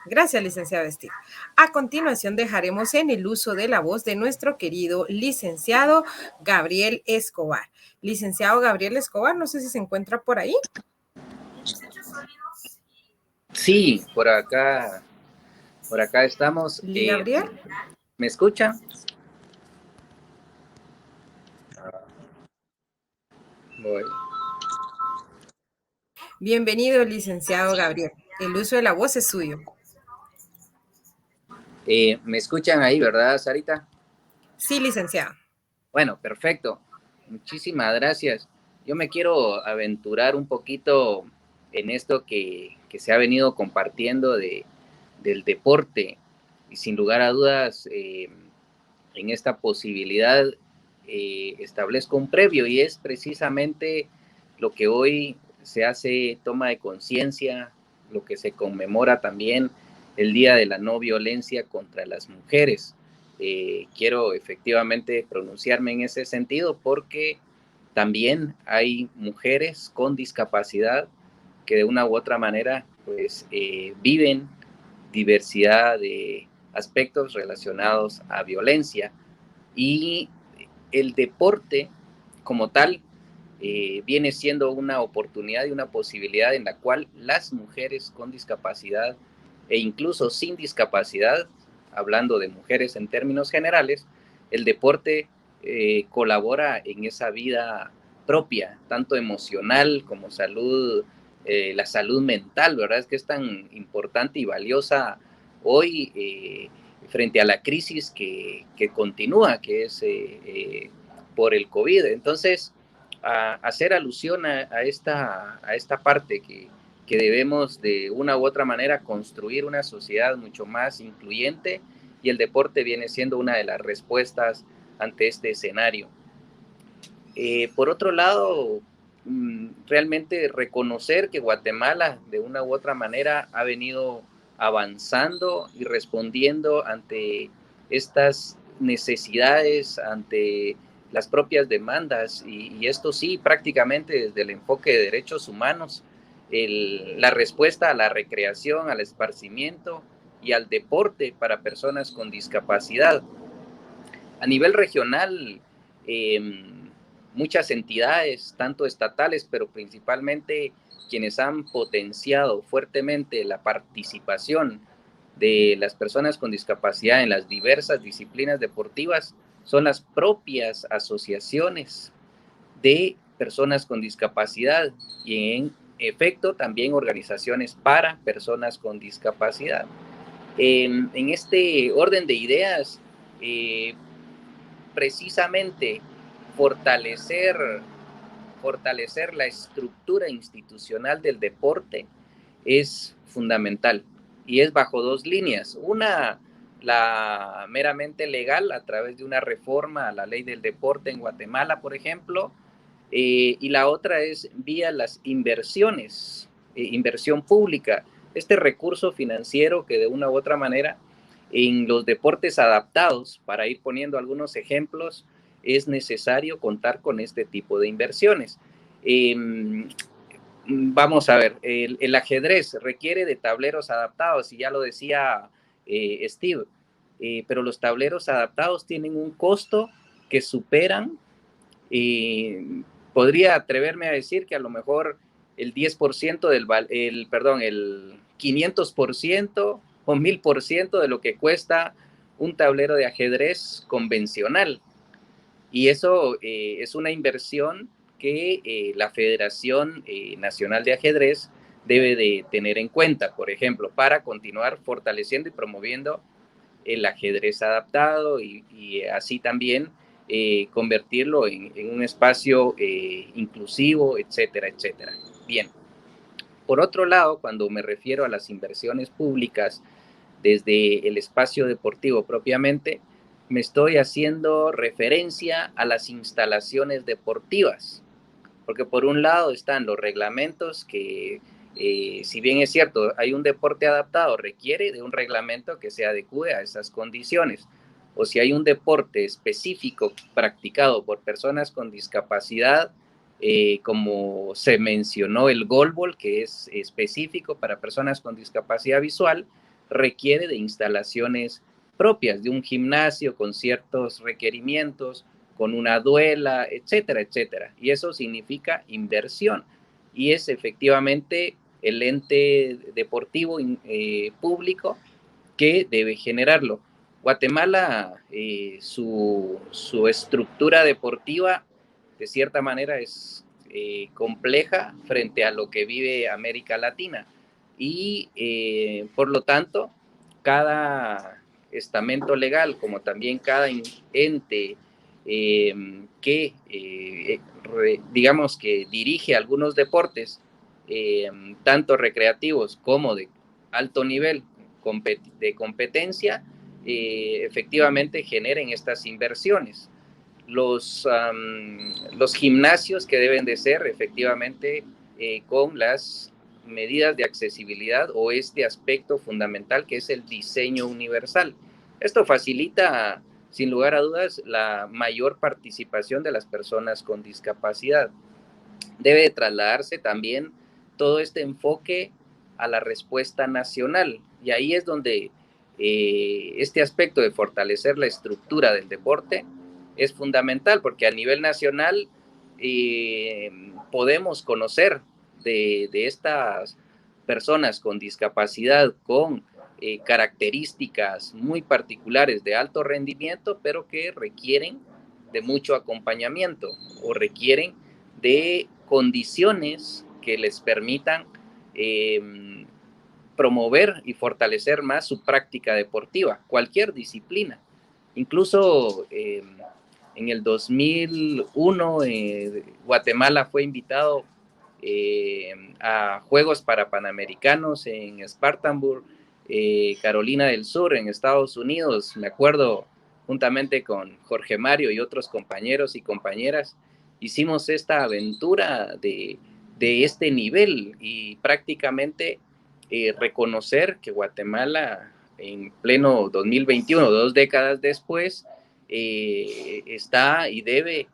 Gracias, licenciado Steve. A continuación dejaremos en el uso de la voz de nuestro querido licenciado Gabriel Escobar. Licenciado Gabriel Escobar, no sé si se encuentra por ahí. Sí, por acá estamos. Gabriel. ¿Me escuchan? Voy. Bienvenido, licenciado Gabriel. El uso de la voz es suyo. ¿Me escuchan ahí, verdad, Sarita? Sí, licenciado. Bueno, perfecto. Muchísimas gracias. Yo me quiero aventurar un poquito en esto que se ha venido compartiendo del deporte. Y sin lugar a dudas, en esta posibilidad establezco un previo y es precisamente lo que hoy se hace toma de conciencia, lo que se conmemora también el Día de la No Violencia contra las Mujeres. Quiero efectivamente pronunciarme en ese sentido porque también hay mujeres con discapacidad que de una u otra manera pues viven diversidad de aspectos relacionados a violencia y el deporte como tal viene siendo una oportunidad y una posibilidad en la cual las mujeres con discapacidad e incluso sin discapacidad, hablando de mujeres en términos generales, el deporte colabora en esa vida propia, tanto emocional como salud, la salud mental, ¿verdad? Es que es tan importante y valiosa hoy frente a la crisis que continúa, que es por el COVID. Entonces, a hacer alusión a esta parte que debemos de una u otra manera construir una sociedad mucho más incluyente y el deporte viene siendo una de las respuestas ante este escenario. Por otro lado, realmente reconocer que Guatemala de una u otra manera ha venido avanzando y respondiendo ante estas necesidades, ante las propias demandas y esto sí prácticamente desde el enfoque de derechos humanos, la respuesta a la recreación, al esparcimiento y al deporte para personas con discapacidad. A nivel regional, muchas entidades, tanto estatales, pero principalmente quienes han potenciado fuertemente la participación de las personas con discapacidad en las diversas disciplinas deportivas, son las propias asociaciones de personas con discapacidad y en efecto también organizaciones para personas con discapacidad. En este orden de ideas, precisamente fortalecer la estructura institucional del deporte es fundamental y es bajo dos líneas. Una, la meramente legal a través de una reforma a la ley del deporte en Guatemala, por ejemplo, y la otra es vía las inversiones, inversión pública, este recurso financiero que de una u otra manera en los deportes adaptados, para ir poniendo algunos ejemplos, es necesario contar con este tipo de inversiones. Vamos a ver, el ajedrez requiere de tableros adaptados, y ya lo decía Steve, pero los tableros adaptados tienen un costo que superan, podría atreverme a decir que a lo mejor el 10% el 500% o 1000% de lo que cuesta un tablero de ajedrez convencional. Y eso es una inversión que la Federación Nacional de Ajedrez debe de tener en cuenta, por ejemplo, para continuar fortaleciendo y promoviendo el ajedrez adaptado y así también convertirlo en un espacio inclusivo, etcétera, etcétera. Bien. Por otro lado, cuando me refiero a las inversiones públicas, desde el espacio deportivo propiamente, me estoy haciendo referencia a las instalaciones deportivas, porque por un lado están los reglamentos que, si bien es cierto, hay un deporte adaptado, requiere de un reglamento que se adecue a esas condiciones. O si hay un deporte específico practicado por personas con discapacidad, como se mencionó el goalball, que es específico para personas con discapacidad visual, requiere de instalaciones propias, de un gimnasio con ciertos requerimientos, con una duela, etcétera, etcétera. Y eso significa inversión. Y es efectivamente el ente deportivo público que debe generarlo. Guatemala, su estructura deportiva, de cierta manera, es compleja frente a lo que vive América Latina. Y, por lo tanto, cada estamento legal, como también cada ente que, digamos, que dirige algunos deportes, tanto recreativos como de alto nivel de competencia, efectivamente generen estas inversiones. Los gimnasios que deben de ser efectivamente con las medidas de accesibilidad o este aspecto fundamental que es el diseño universal. Esto facilita, sin lugar a dudas, la mayor participación de las personas con discapacidad. Debe trasladarse también todo este enfoque a la respuesta nacional, y ahí es donde este aspecto de fortalecer la estructura del deporte es fundamental, porque a nivel nacional podemos conocer de estas personas con discapacidad, con características muy particulares de alto rendimiento, pero que requieren de mucho acompañamiento o requieren de condiciones que les permitan promover y fortalecer más su práctica deportiva, cualquier disciplina. Incluso en el 2001 Guatemala fue invitado a Juegos Panamericanos en Spartanburg, Carolina del Sur, en Estados Unidos. Me acuerdo, juntamente con Jorge Mario y otros compañeros y compañeras, hicimos esta aventura de este nivel y prácticamente reconocer que Guatemala en pleno 2021, 2 décadas después, está y debe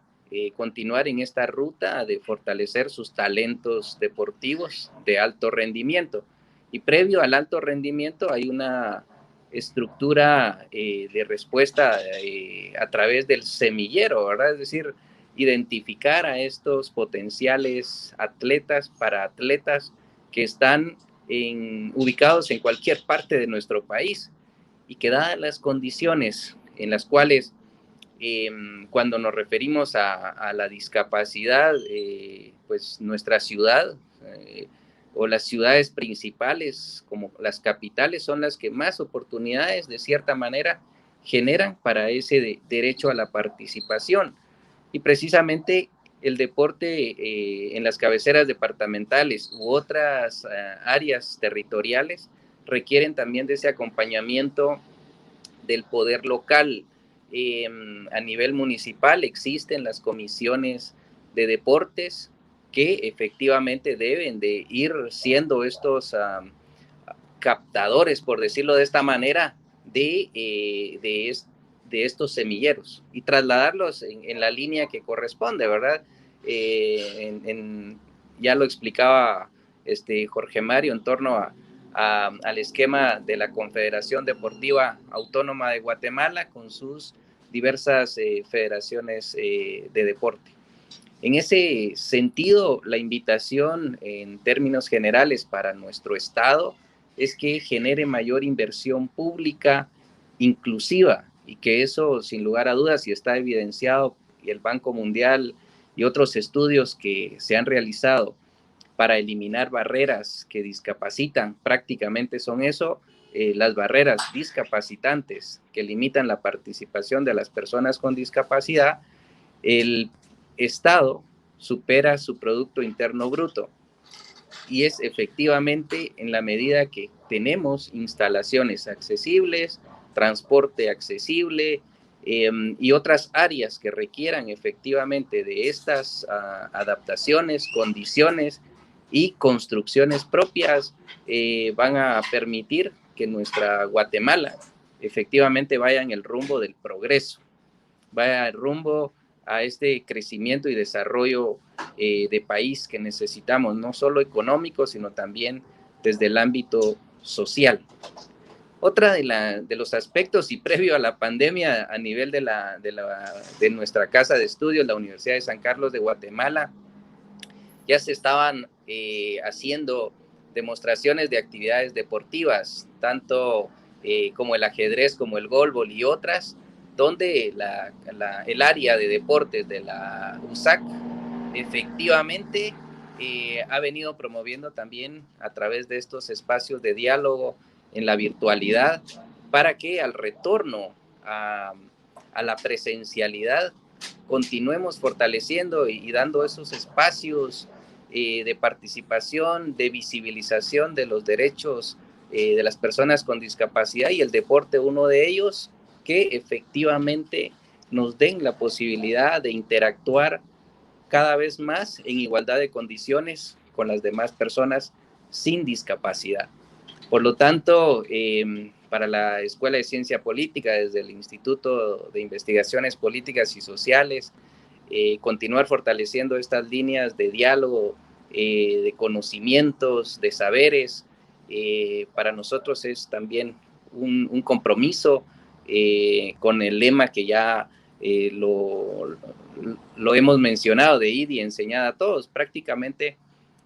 continuar en esta ruta de fortalecer sus talentos deportivos de alto rendimiento. Y previo al alto rendimiento hay una estructura de respuesta a través del semillero, ¿verdad? Es decir, identificar a estos potenciales atletas, para atletas que están ubicados en cualquier parte de nuestro país y que dadas las condiciones en las cuales cuando nos referimos a la discapacidad, pues nuestra ciudad o las ciudades principales como las capitales son las que más oportunidades de cierta manera generan para ese derecho a la participación. Y precisamente el deporte en las cabeceras departamentales u otras áreas territoriales requieren también de ese acompañamiento del poder local. A nivel municipal existen las comisiones de deportes que efectivamente deben de ir siendo estos captadores, por decirlo de esta manera, de estos semilleros y trasladarlos en la línea que corresponde, ¿verdad? Ya lo explicaba Jorge Mario en torno al esquema de la Confederación Deportiva Autónoma de Guatemala con sus diversas federaciones de deporte. En ese sentido, la invitación en términos generales para nuestro Estado es que genere mayor inversión pública inclusiva y que eso, sin lugar a dudas, y está evidenciado, y el Banco Mundial y otros estudios que se han realizado para eliminar barreras que discapacitan, prácticamente son eso, las barreras discapacitantes que limitan la participación de las personas con discapacidad. El Estado supera su Producto Interno Bruto y es efectivamente en la medida que tenemos instalaciones accesibles, transporte accesible, y otras áreas que requieran efectivamente de estas adaptaciones, condiciones y construcciones propias, van a permitir que nuestra Guatemala efectivamente vaya en el rumbo del progreso, vaya el rumbo a este crecimiento y desarrollo de país que necesitamos, no solo económico, sino también desde el ámbito social. Otra de los aspectos, y previo a la pandemia, a nivel de nuestra casa de estudios, la Universidad de San Carlos de Guatemala, ya se estaban haciendo demostraciones de actividades deportivas, tanto como el ajedrez, como el golbol y otras, donde el área de deportes de la USAC efectivamente ha venido promoviendo también a través de estos espacios de diálogo en la virtualidad, para que al retorno a la presencialidad continuemos fortaleciendo y dando esos espacios de participación, de visibilización de los derechos de las personas con discapacidad, y el deporte uno de ellos, que efectivamente nos den la posibilidad de interactuar cada vez más en igualdad de condiciones con las demás personas sin discapacidad. Por lo tanto, para la Escuela de Ciencia Política, desde el Instituto de Investigaciones Políticas y Sociales, continuar fortaleciendo estas líneas de diálogo, de conocimientos, de saberes, para nosotros es también un compromiso con el lema que ya lo hemos mencionado, de IDI, enseñada a todos. Prácticamente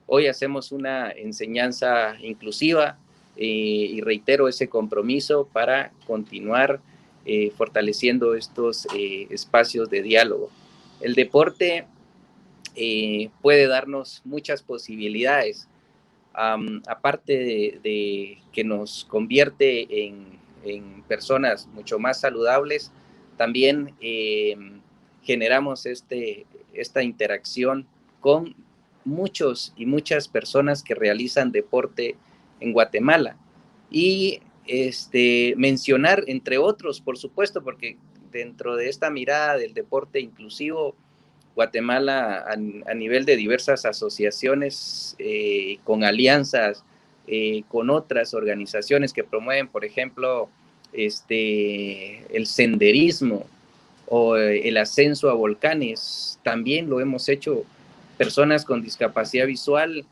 hoy hacemos una enseñanza inclusiva, y reitero ese compromiso para continuar fortaleciendo estos espacios de diálogo. El deporte puede darnos muchas posibilidades, aparte de que nos convierte en personas mucho más saludables, también generamos esta interacción con muchos y muchas personas que realizan deporte en Guatemala. Y mencionar, entre otros, por supuesto, porque dentro de esta mirada del deporte inclusivo, Guatemala a nivel de diversas asociaciones, con alianzas, con otras organizaciones que promueven, por ejemplo, el senderismo o el ascenso a volcanes, también lo hemos hecho personas con discapacidad visual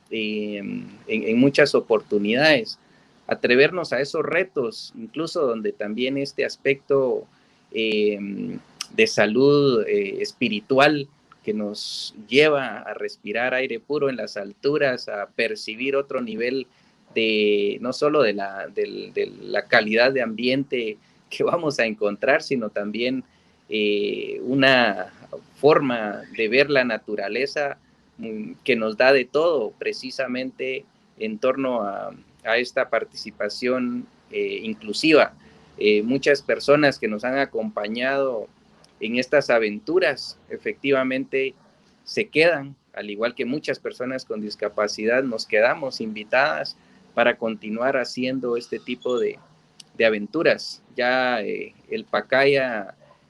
en muchas oportunidades. Atrevernos a esos retos, incluso donde también este aspecto de salud espiritual, que nos lleva a respirar aire puro en las alturas, a percibir otro nivel no solo de la calidad de ambiente que vamos a encontrar, sino también una forma de ver la naturaleza que nos da de todo, precisamente en torno a esta participación inclusiva. Muchas personas que nos han acompañado en estas aventuras efectivamente se quedan, al igual que muchas personas con discapacidad, nos quedamos invitadas para continuar haciendo este tipo de aventuras. Ya el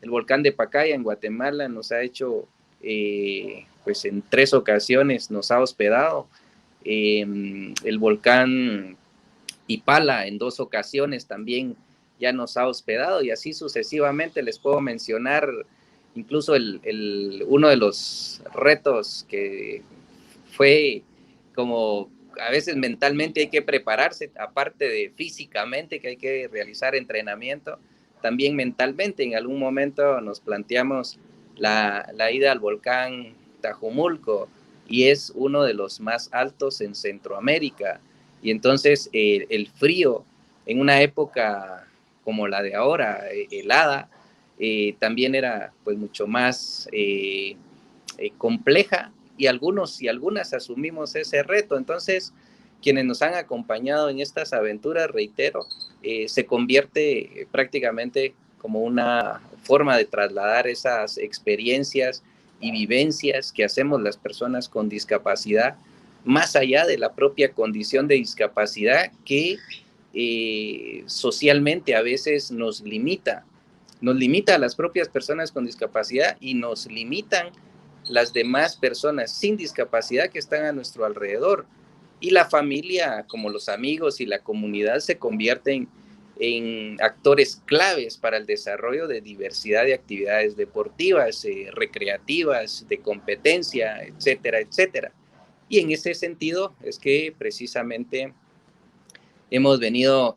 volcán de Pacaya en Guatemala nos ha hecho, pues en 3 ocasiones nos ha hospedado. El volcán Ipala en 2 ocasiones también ya nos ha hospedado, y así sucesivamente. Les puedo mencionar incluso uno de los retos que fue como a veces mentalmente hay que prepararse, aparte de físicamente que hay que realizar entrenamiento, también mentalmente. En algún momento nos planteamos la ida al volcán Tajumulco, y es uno de los más altos en Centroamérica, y entonces el frío en una época como la de ahora, helada, también era pues mucho más compleja, y algunos y algunas asumimos ese reto. Entonces, quienes nos han acompañado en estas aventuras, reitero, se convierte prácticamente como una forma de trasladar esas experiencias y vivencias que hacemos las personas con discapacidad más allá de la propia condición de discapacidad que socialmente a veces nos limita a las propias personas con discapacidad y nos limitan las demás personas sin discapacidad que están a nuestro alrededor. Y la familia, como los amigos y la comunidad, se convierten en actores claves para el desarrollo de diversidad de actividades deportivas, recreativas, de competencia, etcétera, etcétera. Y en ese sentido es que precisamente hemos venido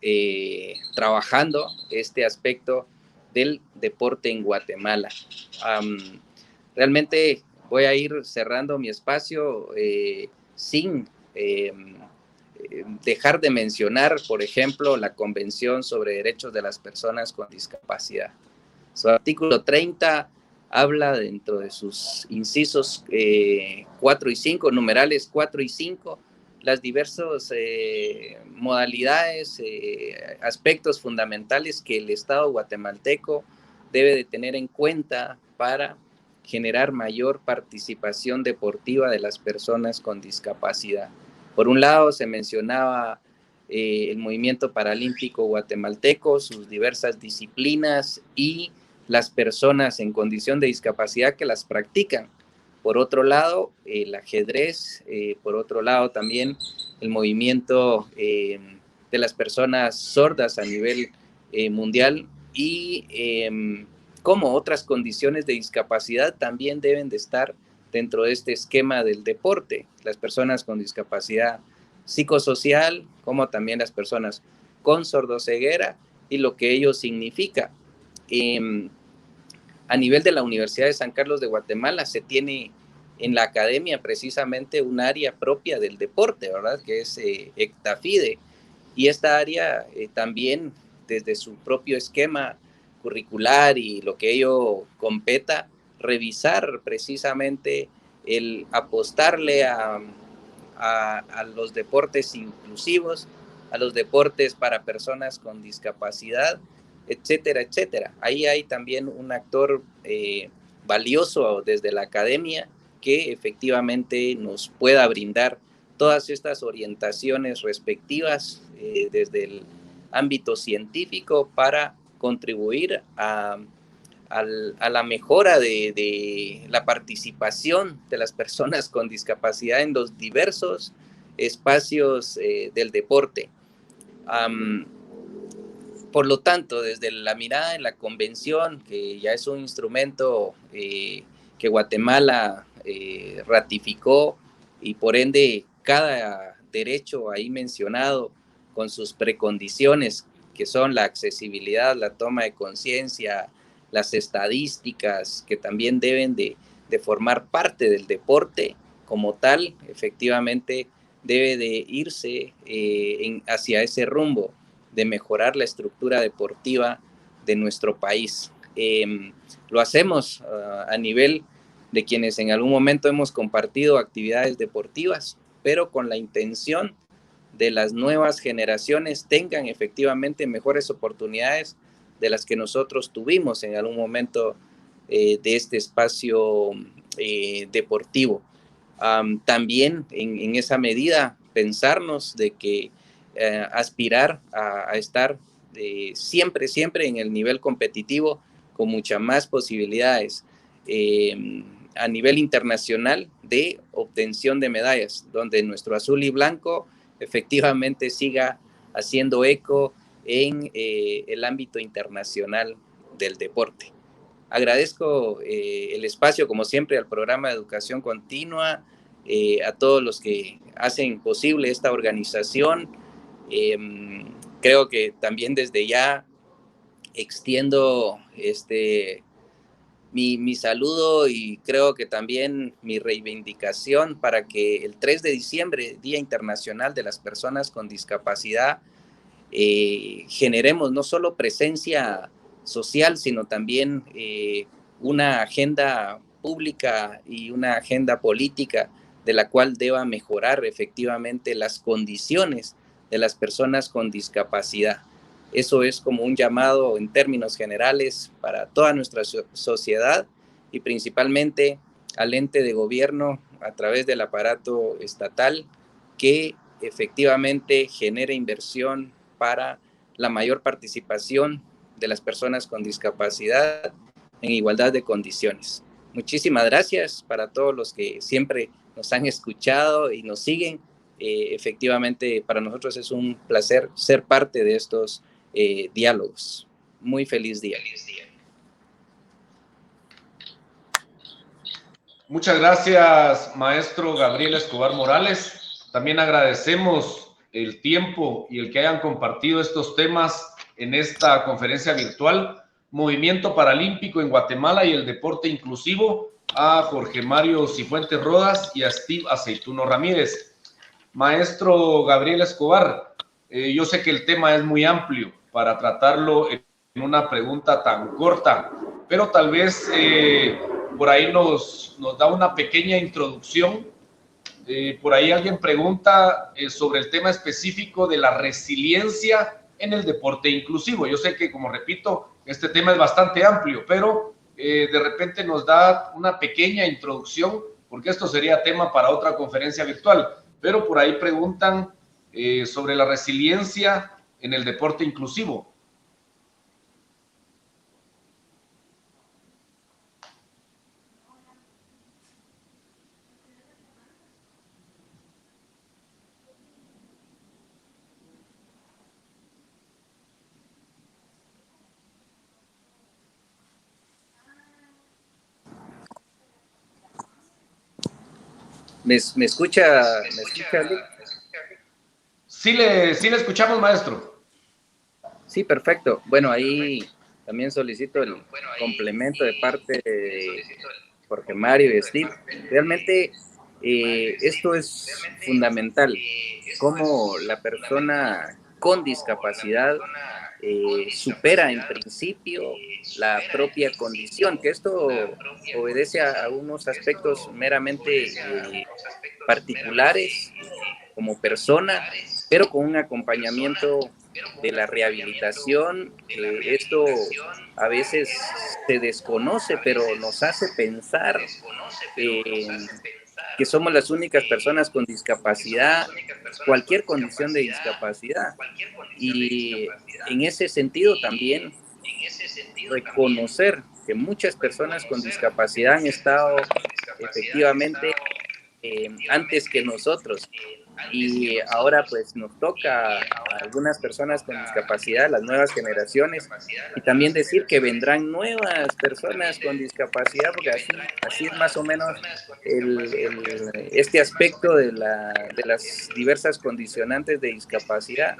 trabajando este aspecto del deporte en Guatemala. Realmente voy a ir cerrando mi espacio sin dejar de mencionar, por ejemplo, la Convención sobre Derechos de las Personas con Discapacidad. Su artículo 30 habla dentro de sus incisos 4 y 5, numerales 4 y 5, las diversas modalidades, aspectos fundamentales que el Estado guatemalteco debe de tener en cuenta para generar mayor participación deportiva de las personas con discapacidad. Por un lado, se mencionaba el movimiento paralímpico guatemalteco, sus diversas disciplinas y las personas en condición de discapacidad que las practican. Por otro lado, el ajedrez, por otro lado también el movimiento de las personas sordas a nivel mundial y como otras condiciones de discapacidad también deben de estar dentro de este esquema del deporte. Las personas con discapacidad psicosocial, como también las personas con sordoceguera y lo que ello significa. A nivel de la Universidad de San Carlos de Guatemala se tiene en la academia precisamente un área propia del deporte, ¿verdad? Que es ECTAFIDE. Y esta área también, desde su propio esquema curricular y lo que ello competa, revisar precisamente el apostarle a los deportes inclusivos, a los deportes para personas con discapacidad, etcétera, etcétera. Ahí hay también un actor valioso desde la academia que efectivamente nos pueda brindar todas estas orientaciones respectivas desde el ámbito científico para contribuir a la mejora de la participación de las personas con discapacidad en los diversos espacios del deporte. Por lo tanto, desde la mirada de la convención, que ya es un instrumento que Guatemala ratificó y por ende cada derecho ahí mencionado con sus precondiciones, que son la accesibilidad, la toma de conciencia, las estadísticas que también deben de formar parte del deporte como tal, efectivamente debe de irse hacia ese rumbo de mejorar la estructura deportiva de nuestro país. Lo hacemos a nivel de quienes en algún momento hemos compartido actividades deportivas, pero con la intención de las nuevas generaciones tengan efectivamente mejores oportunidades de las que nosotros tuvimos en algún momento de este espacio deportivo. También en esa medida pensarnos de que aspirar a estar siempre en el nivel competitivo con muchas más posibilidades a nivel internacional de obtención de medallas, donde nuestro azul y blanco efectivamente siga haciendo eco en el ámbito internacional del deporte. Agradezco el espacio, como siempre, al programa de Educación Continua, a todos los que hacen posible esta organización. Creo que también desde ya extiendo mi saludo y creo que también mi reivindicación para que el 3 de diciembre, Día Internacional de las Personas con Discapacidad, generemos no solo presencia social, sino también una agenda pública y una agenda política de la cual deba mejorar efectivamente las condiciones de las personas con discapacidad. Eso es como un llamado en términos generales para toda nuestra sociedad y principalmente al ente de gobierno a través del aparato estatal que efectivamente genere inversión para la mayor participación de las personas con discapacidad en igualdad de condiciones. Muchísimas gracias para todos los que siempre nos han escuchado y nos siguen. Efectivamente, para nosotros es un placer ser parte de estos diálogos. Muy feliz día. Muchas gracias, maestro Gabriel Escobar Morales. También agradecemos el tiempo y el que hayan compartido estos temas en esta conferencia virtual. Movimiento Paralímpico en Guatemala y el deporte inclusivo, a Jorge Mario Cifuentes Rodas y a Steve Aceituno Ramírez. Maestro Gabriel Escobar, yo sé que el tema es muy amplio para tratarlo en una pregunta tan corta, pero tal vez por ahí nos da una pequeña introducción. Por ahí alguien pregunta sobre el tema específico de la resiliencia en el deporte inclusivo. Yo sé que, como repito, este tema es bastante amplio, pero de repente nos da una pequeña introducción, porque esto sería tema para otra conferencia virtual. Pero por ahí preguntan sobre la resiliencia en el deporte inclusivo. ¿Me escucha? ¿Me escucha, Luis? Sí le escuchamos, maestro. Sí, perfecto. Bueno, ahí también solicito el complemento de parte de Jorge Mario y Steve. Realmente esto es fundamental, cómo la persona con discapacidad supera en principio la propia condición, que esto obedece a unos aspectos meramente particulares como persona, pero con un acompañamiento de la rehabilitación. Esto a veces se desconoce, pero nos hace pensar que somos las únicas personas con discapacidad, cualquier condición de discapacidad. Y en ese sentido también reconocer que muchas personas con discapacidad han estado efectivamente antes que nosotros, y ahora pues nos toca a algunas personas con discapacidad, las nuevas generaciones, y también decir que vendrán nuevas personas con discapacidad, porque así es más o menos este aspecto de las diversas condicionantes de discapacidad.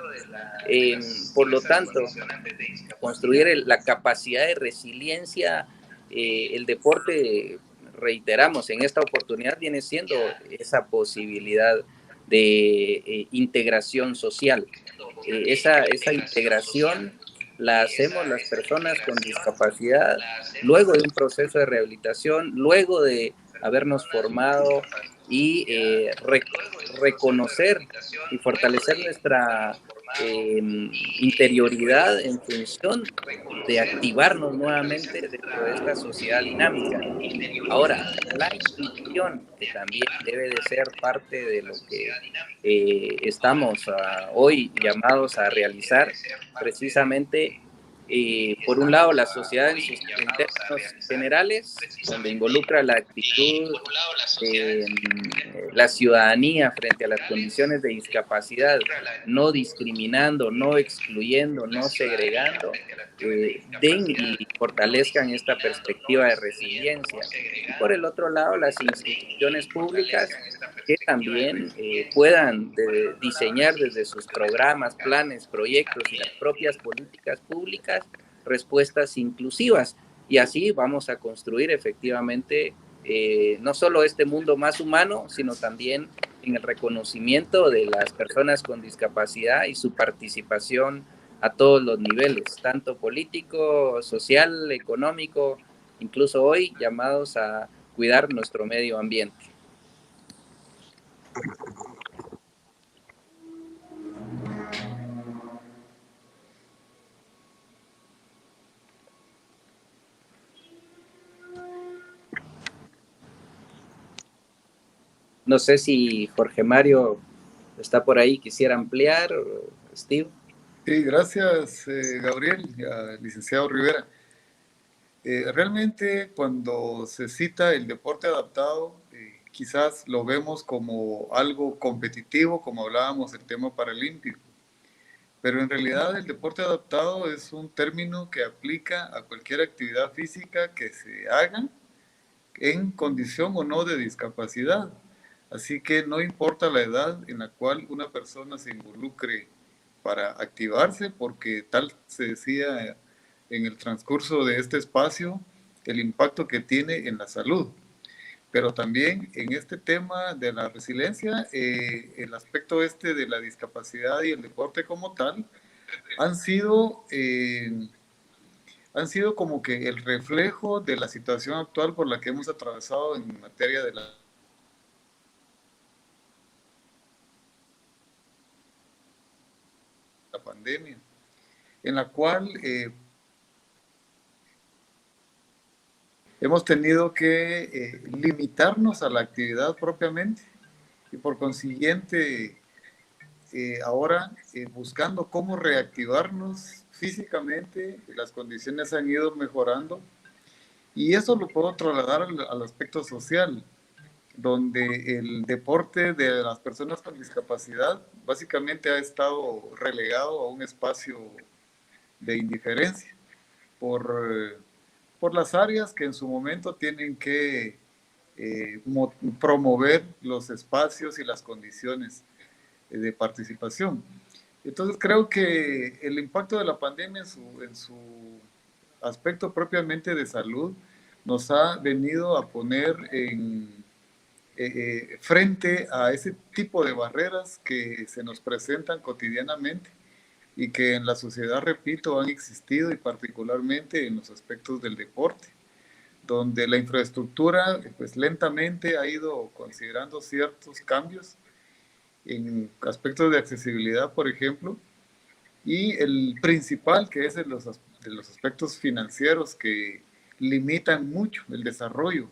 Por lo tanto, construir la capacidad de resiliencia, el deporte, reiteramos, en esta oportunidad viene siendo esa posibilidad de integración social. Esa integración la hacemos las personas con discapacidad luego de un proceso de rehabilitación, luego de habernos formado y reconocer y fortalecer nuestra interioridad en función de activarnos nuevamente dentro de esta sociedad dinámica. Ahora, la inclusión, que también debe de ser parte de lo que estamos hoy llamados a realizar, precisamente, por un lado, la sociedad en sus términos generales, donde involucra la actitud, la ciudadanía frente a las condiciones de discapacidad, no discriminando, no excluyendo, no segregando, den y fortalezcan esta perspectiva de resiliencia. Y por el otro lado, las instituciones públicas que también puedan diseñar desde sus programas, planes, proyectos y las propias políticas públicas respuestas inclusivas. Y así vamos a construir efectivamente no solo este mundo más humano, sino también en el reconocimiento de las personas con discapacidad y su participación a todos los niveles, tanto político, social, económico, incluso hoy llamados a cuidar nuestro medio ambiente. No sé si Jorge Mario está por ahí, quisiera ampliar, o Steve. Sí, gracias, Gabriel, licenciado Rivera. Realmente cuando se cita el deporte adaptado, quizás lo vemos como algo competitivo, como hablábamos del tema paralímpico, pero en realidad el deporte adaptado es un término que aplica a cualquier actividad física que se haga en condición o no de discapacidad. Así que no importa la edad en la cual una persona se involucre para activarse, porque tal se decía en el transcurso de este espacio, el impacto que tiene en la salud. Pero también en este tema de la resiliencia, el aspecto este de la discapacidad y el deporte como tal, han sido, han sido como que el reflejo de la situación actual por la que hemos atravesado en materia de la pandemia, en la cual hemos tenido que limitarnos a la actividad propiamente y por consiguiente ahora buscando cómo reactivarnos físicamente, las condiciones han ido mejorando y eso lo puedo trasladar al aspecto social, donde el deporte de las personas con discapacidad básicamente ha estado relegado a un espacio de indiferencia por las áreas que en su momento tienen que promover los espacios y las condiciones de participación. Entonces creo que el impacto de la pandemia en su aspecto propiamente de salud nos ha venido a poner frente a ese tipo de barreras que se nos presentan cotidianamente y que en la sociedad, repito, han existido y particularmente en los aspectos del deporte, donde la infraestructura pues lentamente ha ido considerando ciertos cambios en aspectos de accesibilidad, por ejemplo, y el principal que es de los aspectos financieros que limitan mucho el desarrollo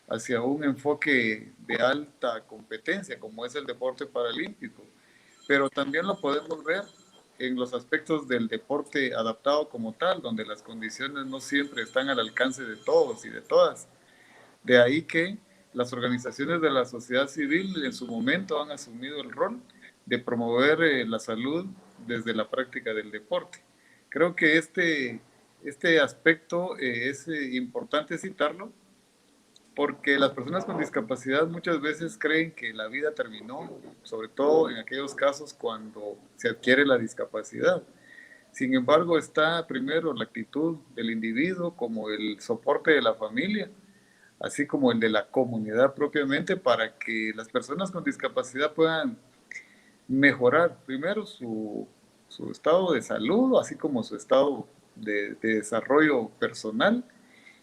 hacia un enfoque de alta competencia como es el deporte paralímpico, pero también lo podemos ver en los aspectos del deporte adaptado como tal, donde las condiciones no siempre están al alcance de todos y de todas. De ahí que las organizaciones de la sociedad civil en su momento han asumido el rol de promover la salud desde la práctica del deporte. Creo que este aspecto es importante citarlo porque las personas con discapacidad muchas veces creen que la vida terminó, sobre todo en aquellos casos cuando se adquiere la discapacidad. Sin embargo, está primero la actitud del individuo como el soporte de la familia, así como el de la comunidad propiamente, para que las personas con discapacidad puedan mejorar primero su estado de salud, así como su estado de desarrollo personal,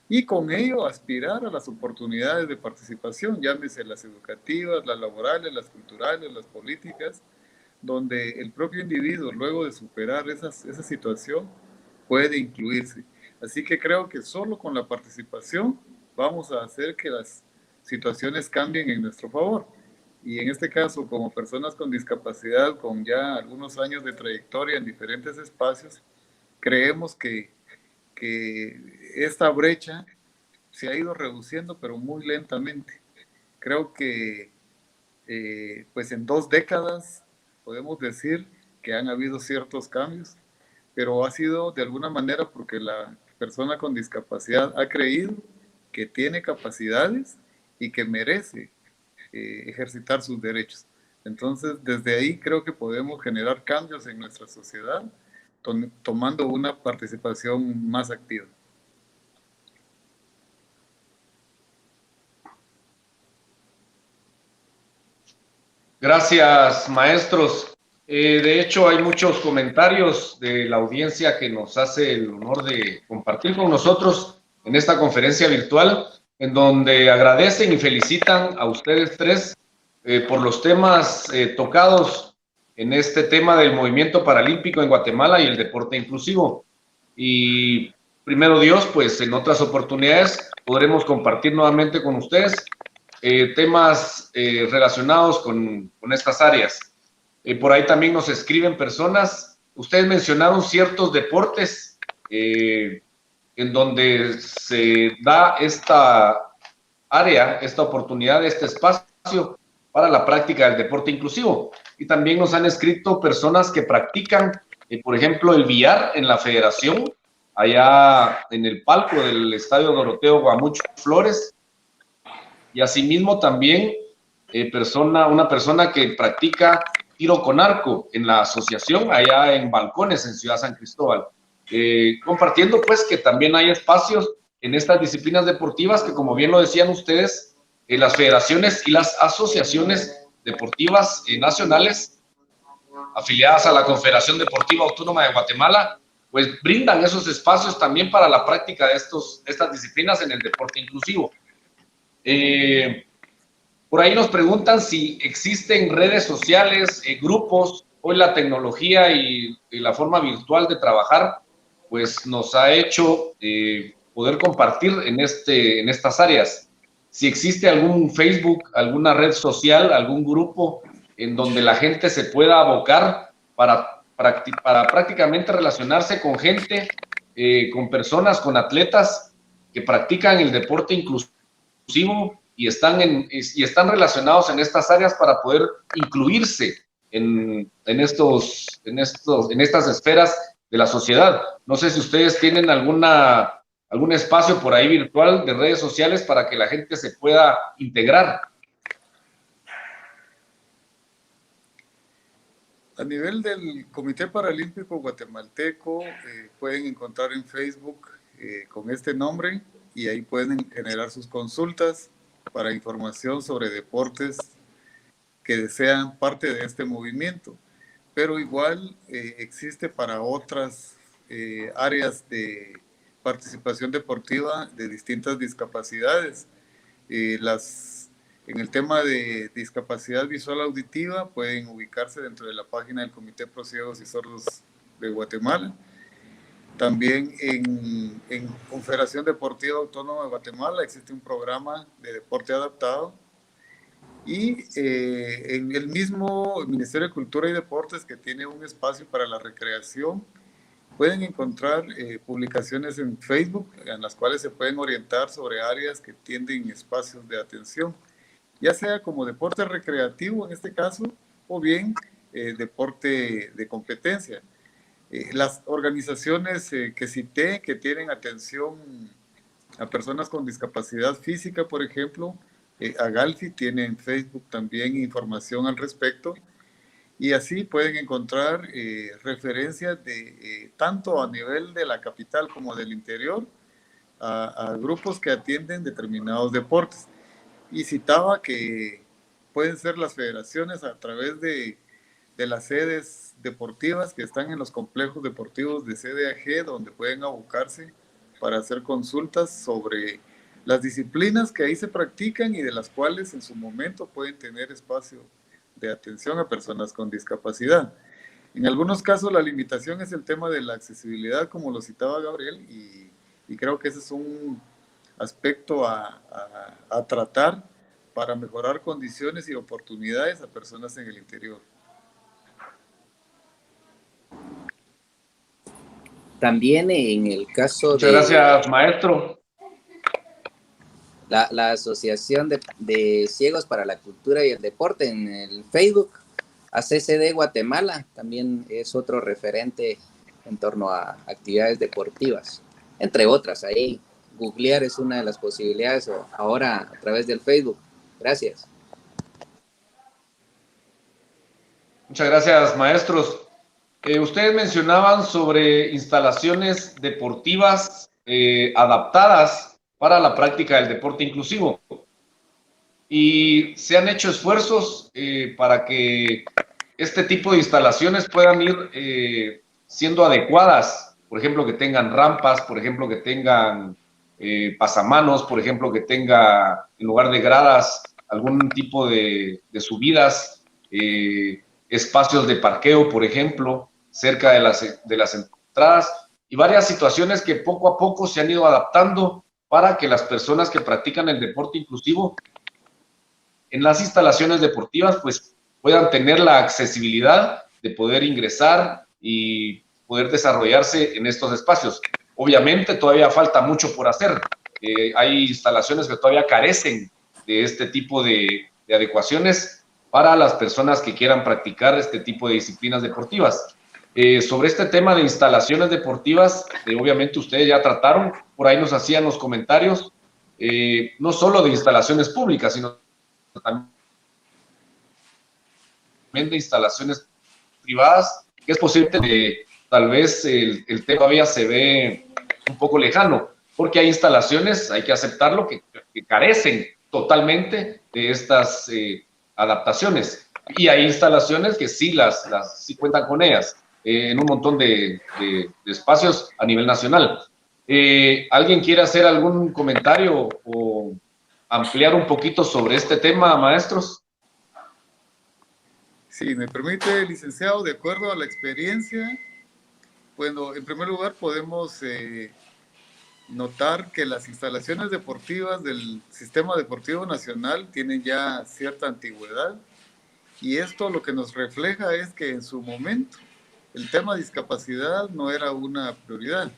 y con ello aspirar a las oportunidades de participación, llámese las educativas, las laborales, las culturales, las políticas, donde el propio individuo, luego de superar esa situación, puede incluirse. Así que creo que solo con la participación vamos a hacer que las situaciones cambien en nuestro favor. Y en este caso, como personas con discapacidad, con ya algunos años de trayectoria en diferentes espacios, creemos que esta brecha se ha ido reduciendo, pero muy lentamente. Creo que pues en 2 décadas podemos decir que han habido ciertos cambios, pero ha sido de alguna manera porque la persona con discapacidad ha creído que tiene capacidades y que merece ejercitar sus derechos. Entonces, desde ahí creo que podemos generar cambios en nuestra sociedad tomando una participación más activa. Gracias, maestros. De hecho, hay muchos comentarios de la audiencia que nos hace el honor de compartir con nosotros en esta conferencia virtual, en donde agradecen y felicitan a ustedes tres por los temas tocados en este tema del movimiento paralímpico en Guatemala y el deporte inclusivo. Y primero Dios, pues en otras oportunidades podremos compartir nuevamente con ustedes temas relacionados con estas áreas. Por ahí también nos escriben personas. Ustedes mencionaron ciertos deportes en donde se da esta área, esta oportunidad, este espacio para la práctica del deporte inclusivo. Y también nos han escrito personas que practican, por ejemplo, el billar en la federación, allá en el palco del Estadio Doroteo Guamuch Flores. Y asimismo también una persona que practica tiro con arco en la asociación allá en Balcones, en Ciudad San Cristóbal. Compartiendo pues que también hay espacios en estas disciplinas deportivas que, como bien lo decían ustedes, las federaciones y las asociaciones deportivas nacionales afiliadas a la Confederación Deportiva Autónoma de Guatemala, pues brindan esos espacios también para la práctica de estas disciplinas en el deporte inclusivo. Por ahí nos preguntan si existen redes sociales, grupos. Hoy la tecnología y la forma virtual de trabajar pues nos ha hecho poder compartir en estas áreas. Si existe algún Facebook, alguna red social, algún grupo en donde la gente se pueda abocar para prácticamente relacionarse con gente, con personas, con atletas que practican el deporte inclusivo y están relacionados en estas áreas para poder incluirse en estas esferas de la sociedad. No sé si ustedes tienen algún espacio por ahí virtual de redes sociales para que la gente se pueda integrar. A nivel del Comité Paralímpico Guatemalteco, pueden encontrar en Facebook con este nombre y ahí pueden generar sus consultas para información sobre deportes que desean parte de este movimiento. Pero igual existe para otras áreas de participación deportiva de distintas discapacidades. En el tema de discapacidad visual auditiva pueden ubicarse dentro de la página del Comité Pro Ciegos y Sordos de Guatemala. También en Confederación Deportiva Autónoma de Guatemala existe un programa de deporte adaptado. Y en el mismo Ministerio de Cultura y Deportes, que tiene un espacio para la recreación, pueden encontrar publicaciones en Facebook en las cuales se pueden orientar sobre áreas que tienen espacios de atención, ya sea como deporte recreativo en este caso, o bien deporte de competencia. Las organizaciones que cité, que tienen atención a personas con discapacidad física, por ejemplo, Agalfi tiene en Facebook también información al respecto, y así pueden encontrar referencias de tanto a nivel de la capital como del interior a grupos que atienden determinados deportes. Y citaba que pueden ser las federaciones a través de las sedes deportivas que están en los complejos deportivos de CDAG, donde pueden abocarse para hacer consultas sobre las disciplinas que ahí se practican y de las cuales en su momento pueden tener espacio de atención a personas con discapacidad. En algunos casos la limitación es el tema de la accesibilidad, como lo citaba Gabriel, y creo que ese es un aspecto a tratar para mejorar condiciones y oportunidades a personas en el interior. También en el caso Muchas gracias, maestro. La Asociación de Ciegos para la Cultura y el Deporte en el Facebook, ACCD Guatemala, también es otro referente en torno a actividades deportivas, entre otras. Ahí googlear es una de las posibilidades, o ahora a través del Facebook. Gracias. Muchas gracias, maestros. Ustedes mencionaban sobre instalaciones deportivas adaptadas para la práctica del deporte inclusivo. Y se han hecho esfuerzos para que este tipo de instalaciones puedan ir siendo adecuadas. Por ejemplo, que tengan rampas, por ejemplo, que tengan pasamanos, por ejemplo, que tenga en lugar de gradas algún tipo de subidas, espacios de parqueo, por ejemplo, cerca de las entradas, y varias situaciones que poco a poco se han ido adaptando para que las personas que practican el deporte inclusivo en las instalaciones deportivas pues puedan tener la accesibilidad de poder ingresar y poder desarrollarse en estos espacios. Obviamente todavía falta mucho por hacer. Hay instalaciones que todavía carecen de este tipo de adecuaciones para las personas que quieran practicar este tipo de disciplinas deportivas. Sobre este tema de instalaciones deportivas, obviamente ustedes ya trataron, por ahí nos hacían los comentarios, no solo de instalaciones públicas, sino también de instalaciones privadas, que es posible que tal vez el tema todavía se ve un poco lejano, porque hay instalaciones, hay que aceptarlo, que carecen totalmente de estas adaptaciones. Y hay instalaciones que sí sí cuentan con ellas en un montón de espacios a nivel nacional. ¿Alguien quiere hacer algún comentario o ampliar un poquito sobre este tema, maestros? Si me permite, licenciado, de acuerdo a la experiencia, bueno, en primer lugar podemos notar que las instalaciones deportivas del Sistema Deportivo Nacional tienen ya cierta antigüedad, y esto lo que nos refleja es que en su momento el tema de discapacidad no era una prioridad.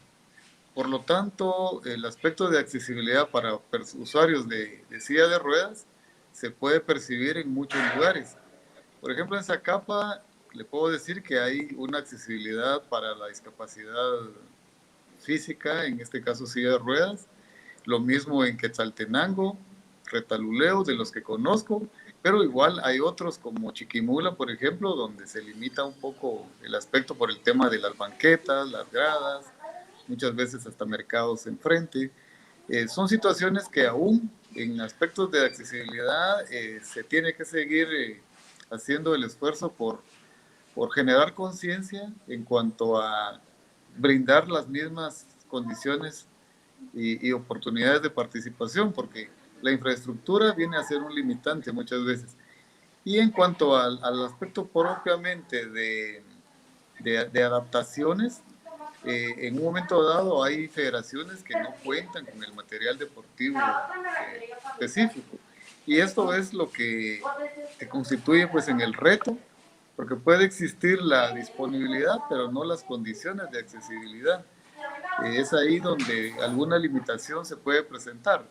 Por lo tanto, el aspecto de accesibilidad para usuarios de silla de ruedas se puede percibir en muchos lugares. Por ejemplo, en Zacapa le puedo decir que hay una accesibilidad para la discapacidad física, en este caso silla de ruedas. Lo mismo en Quetzaltenango, Retaluleu, de los que conozco, pero igual hay otros como Chiquimula, por ejemplo, donde se limita un poco el aspecto por el tema de las banquetas, las gradas, muchas veces hasta mercados enfrente. Son situaciones que aún en aspectos de accesibilidad se tiene que seguir haciendo el esfuerzo por generar conciencia en cuanto a brindar las mismas condiciones y oportunidades de participación, porque la infraestructura viene a ser un limitante muchas veces. Y en cuanto al aspecto propiamente de adaptaciones, en un momento dado hay federaciones que no cuentan con el material deportivo específico. Y esto es lo que constituye pues en el reto, porque puede existir la disponibilidad, pero no las condiciones de accesibilidad. Es ahí donde alguna limitación se puede presentar.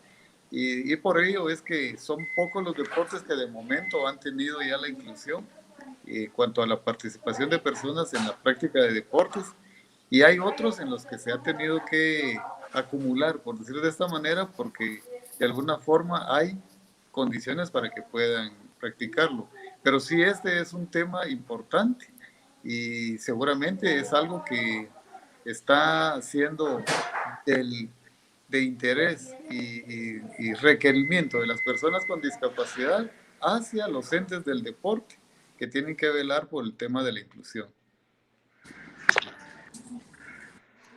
Y por ello es que son pocos los deportes que de momento han tenido ya la inclusión en cuanto a la participación de personas en la práctica de deportes, y hay otros en los que se ha tenido que acumular, por decirlo de esta manera, porque de alguna forma hay condiciones para que puedan practicarlo. Pero sí, este es un tema importante y seguramente es algo que está siendo de interés y requerimiento de las personas con discapacidad hacia los entes del deporte, que tienen que velar por el tema de la inclusión.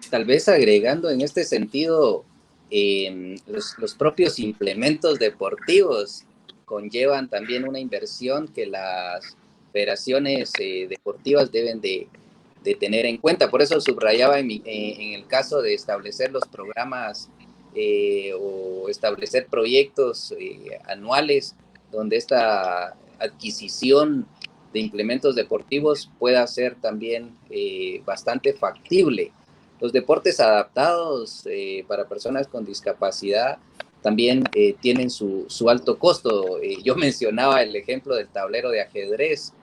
Tal vez agregando en este sentido, los propios implementos deportivos conllevan también una inversión que las federaciones deportivas deben de tener en cuenta. Por eso subrayaba en el caso de establecer los programas o establecer proyectos anuales donde esta adquisición de implementos deportivos pueda ser también bastante factible. Los deportes adaptados para personas con discapacidad también tienen su alto costo. Yo mencionaba el ejemplo del tablero de ajedrez.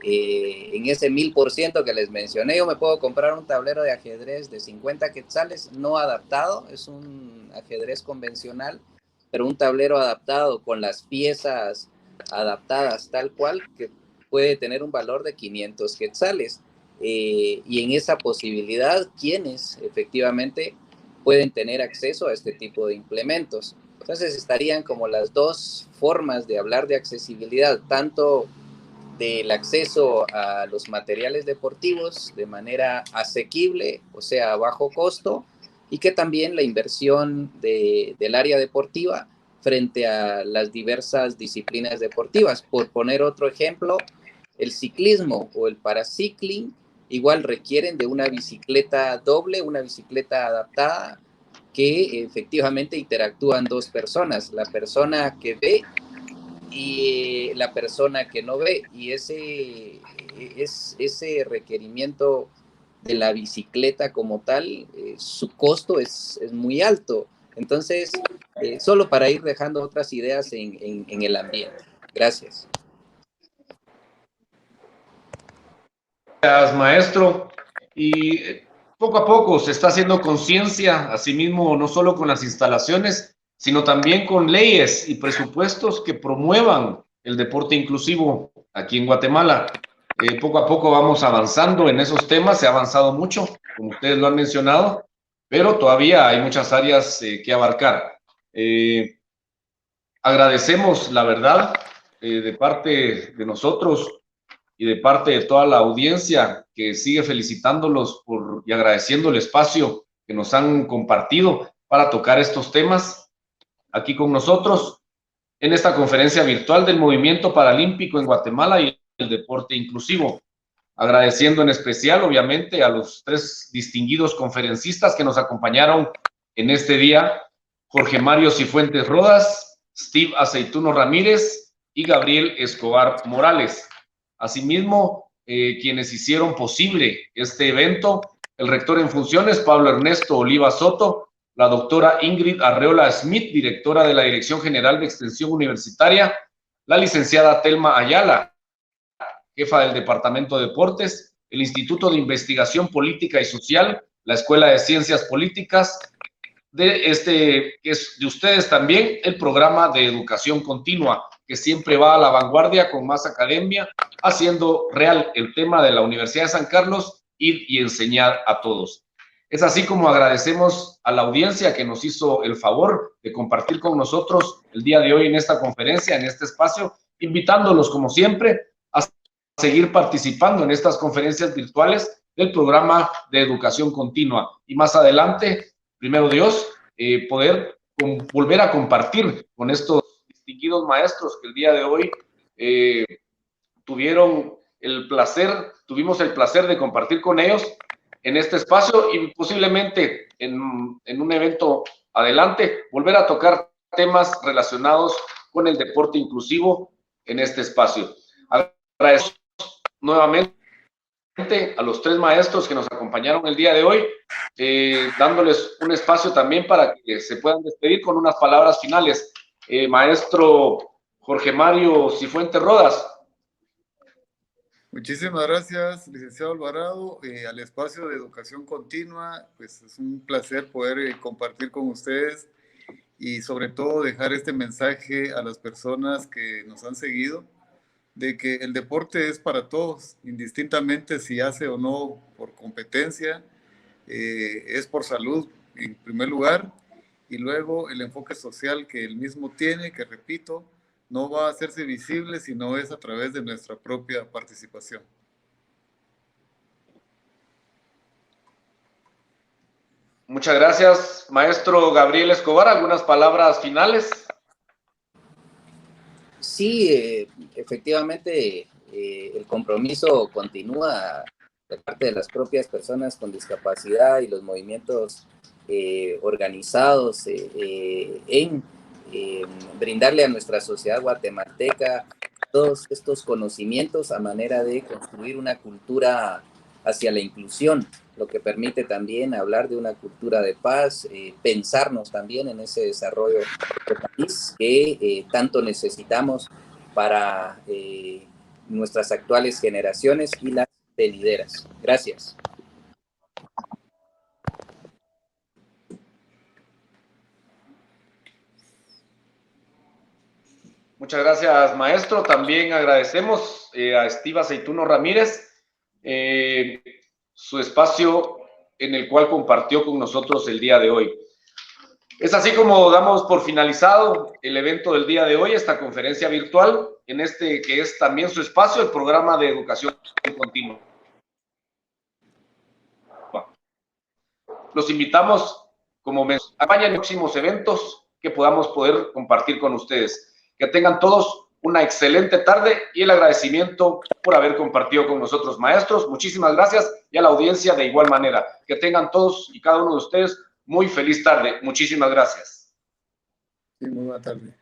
En ese 1000% que les mencioné, yo me puedo comprar un tablero de ajedrez de 50 quetzales, no adaptado, es un ajedrez convencional, pero un tablero adaptado con las piezas adaptadas tal cual, que puede tener un valor de 500 quetzales. Y en esa posibilidad, quienes efectivamente pueden tener acceso a este tipo de implementos. Entonces estarían como las dos formas de hablar de accesibilidad, tanto del acceso a los materiales deportivos de manera asequible, o sea, a bajo costo, y que también la inversión del área deportiva frente a las diversas disciplinas deportivas. Por poner otro ejemplo, el ciclismo o el paracycling igual requieren de una bicicleta doble, una bicicleta adaptada, que efectivamente interactúan dos personas, la persona que ve y la persona que no ve, y ese requerimiento de la bicicleta como tal, su costo es muy alto. Entonces, solo para ir dejando otras ideas en el ambiente. Gracias. Gracias, maestro. Y poco a poco se está haciendo conciencia, asimismo, no solo con las instalaciones, sino también con leyes y presupuestos que promuevan el deporte inclusivo aquí en Guatemala. Poco a poco vamos avanzando en esos temas, se ha avanzado mucho, como ustedes lo han mencionado, pero todavía hay muchas áreas que abarcar. Agradecemos, la verdad, de parte de nosotros y de parte de toda la audiencia que sigue felicitándolos y agradeciendo el espacio que nos han compartido para tocar estos temas aquí con nosotros en esta conferencia virtual del Movimiento Paralímpico en Guatemala y el deporte inclusivo. Agradeciendo en especial, obviamente, a los 3 distinguidos conferencistas que nos acompañaron en este día: Jorge Mario Cifuentes Rodas, Steve Aceituno Ramírez y Gabriel Escobar Morales. Asimismo, quienes hicieron posible este evento: el rector en funciones, Pablo Ernesto Oliva Soto, la doctora Ingrid Arreola Smith, directora de la Dirección General de Extensión Universitaria, la licenciada Telma Ayala, jefa del Departamento de Deportes, el Instituto de Investigación Política y Social, la Escuela de Ciencias Políticas, que es de ustedes también, el programa de educación continua, que siempre va a la vanguardia con más academia, haciendo real el tema de la Universidad de San Carlos, ir y enseñar a todos. Es así como agradecemos a la audiencia que nos hizo el favor de compartir con nosotros el día de hoy en esta conferencia, en este espacio, invitándolos como siempre a seguir participando en estas conferencias virtuales del programa de educación continua. Y más adelante, primero Dios, poder volver a compartir con estos distinguidos maestros que el día de hoy tuvimos el placer de compartir con ellos en este espacio, y posiblemente en un evento adelante volver a tocar temas relacionados con el deporte inclusivo en este espacio. Agradezco nuevamente a los 3 maestros que nos acompañaron el día de hoy, dándoles un espacio también para que se puedan despedir con unas palabras finales. Maestro Jorge Mario Cifuentes Rodas. Muchísimas gracias, licenciado Alvarado, al espacio de educación continua. Pues es un placer poder compartir con ustedes y sobre todo dejar este mensaje a las personas que nos han seguido, de que el deporte es para todos, indistintamente si hace o no por competencia, es por salud en primer lugar, y luego el enfoque social que el mismo tiene, que repito, no va a hacerse visible si no es a través de nuestra propia participación. Muchas gracias, maestro Gabriel Escobar. ¿Algunas palabras finales? Sí, efectivamente, el compromiso continúa de parte de las propias personas con discapacidad y los movimientos organizados en brindarle a nuestra sociedad guatemalteca todos estos conocimientos a manera de construir una cultura hacia la inclusión, lo que permite también hablar de una cultura de paz, pensarnos también en ese desarrollo del país que tanto necesitamos para nuestras actuales generaciones y las venideras. Gracias. Muchas gracias, maestro. También agradecemos a Steve Aceituno Ramírez su espacio en el cual compartió con nosotros el día de hoy. Es así como damos por finalizado el evento del día de hoy, esta conferencia virtual, en este que es también su espacio, el programa de educación continua. Los invitamos como me acompañan en próximos eventos que podamos poder compartir con ustedes. Que tengan todos una excelente tarde y el agradecimiento por haber compartido con nosotros, maestros. Muchísimas gracias, y a la audiencia de igual manera. Que tengan todos y cada uno de ustedes muy feliz tarde. Muchísimas gracias. Sí, muy buena tarde.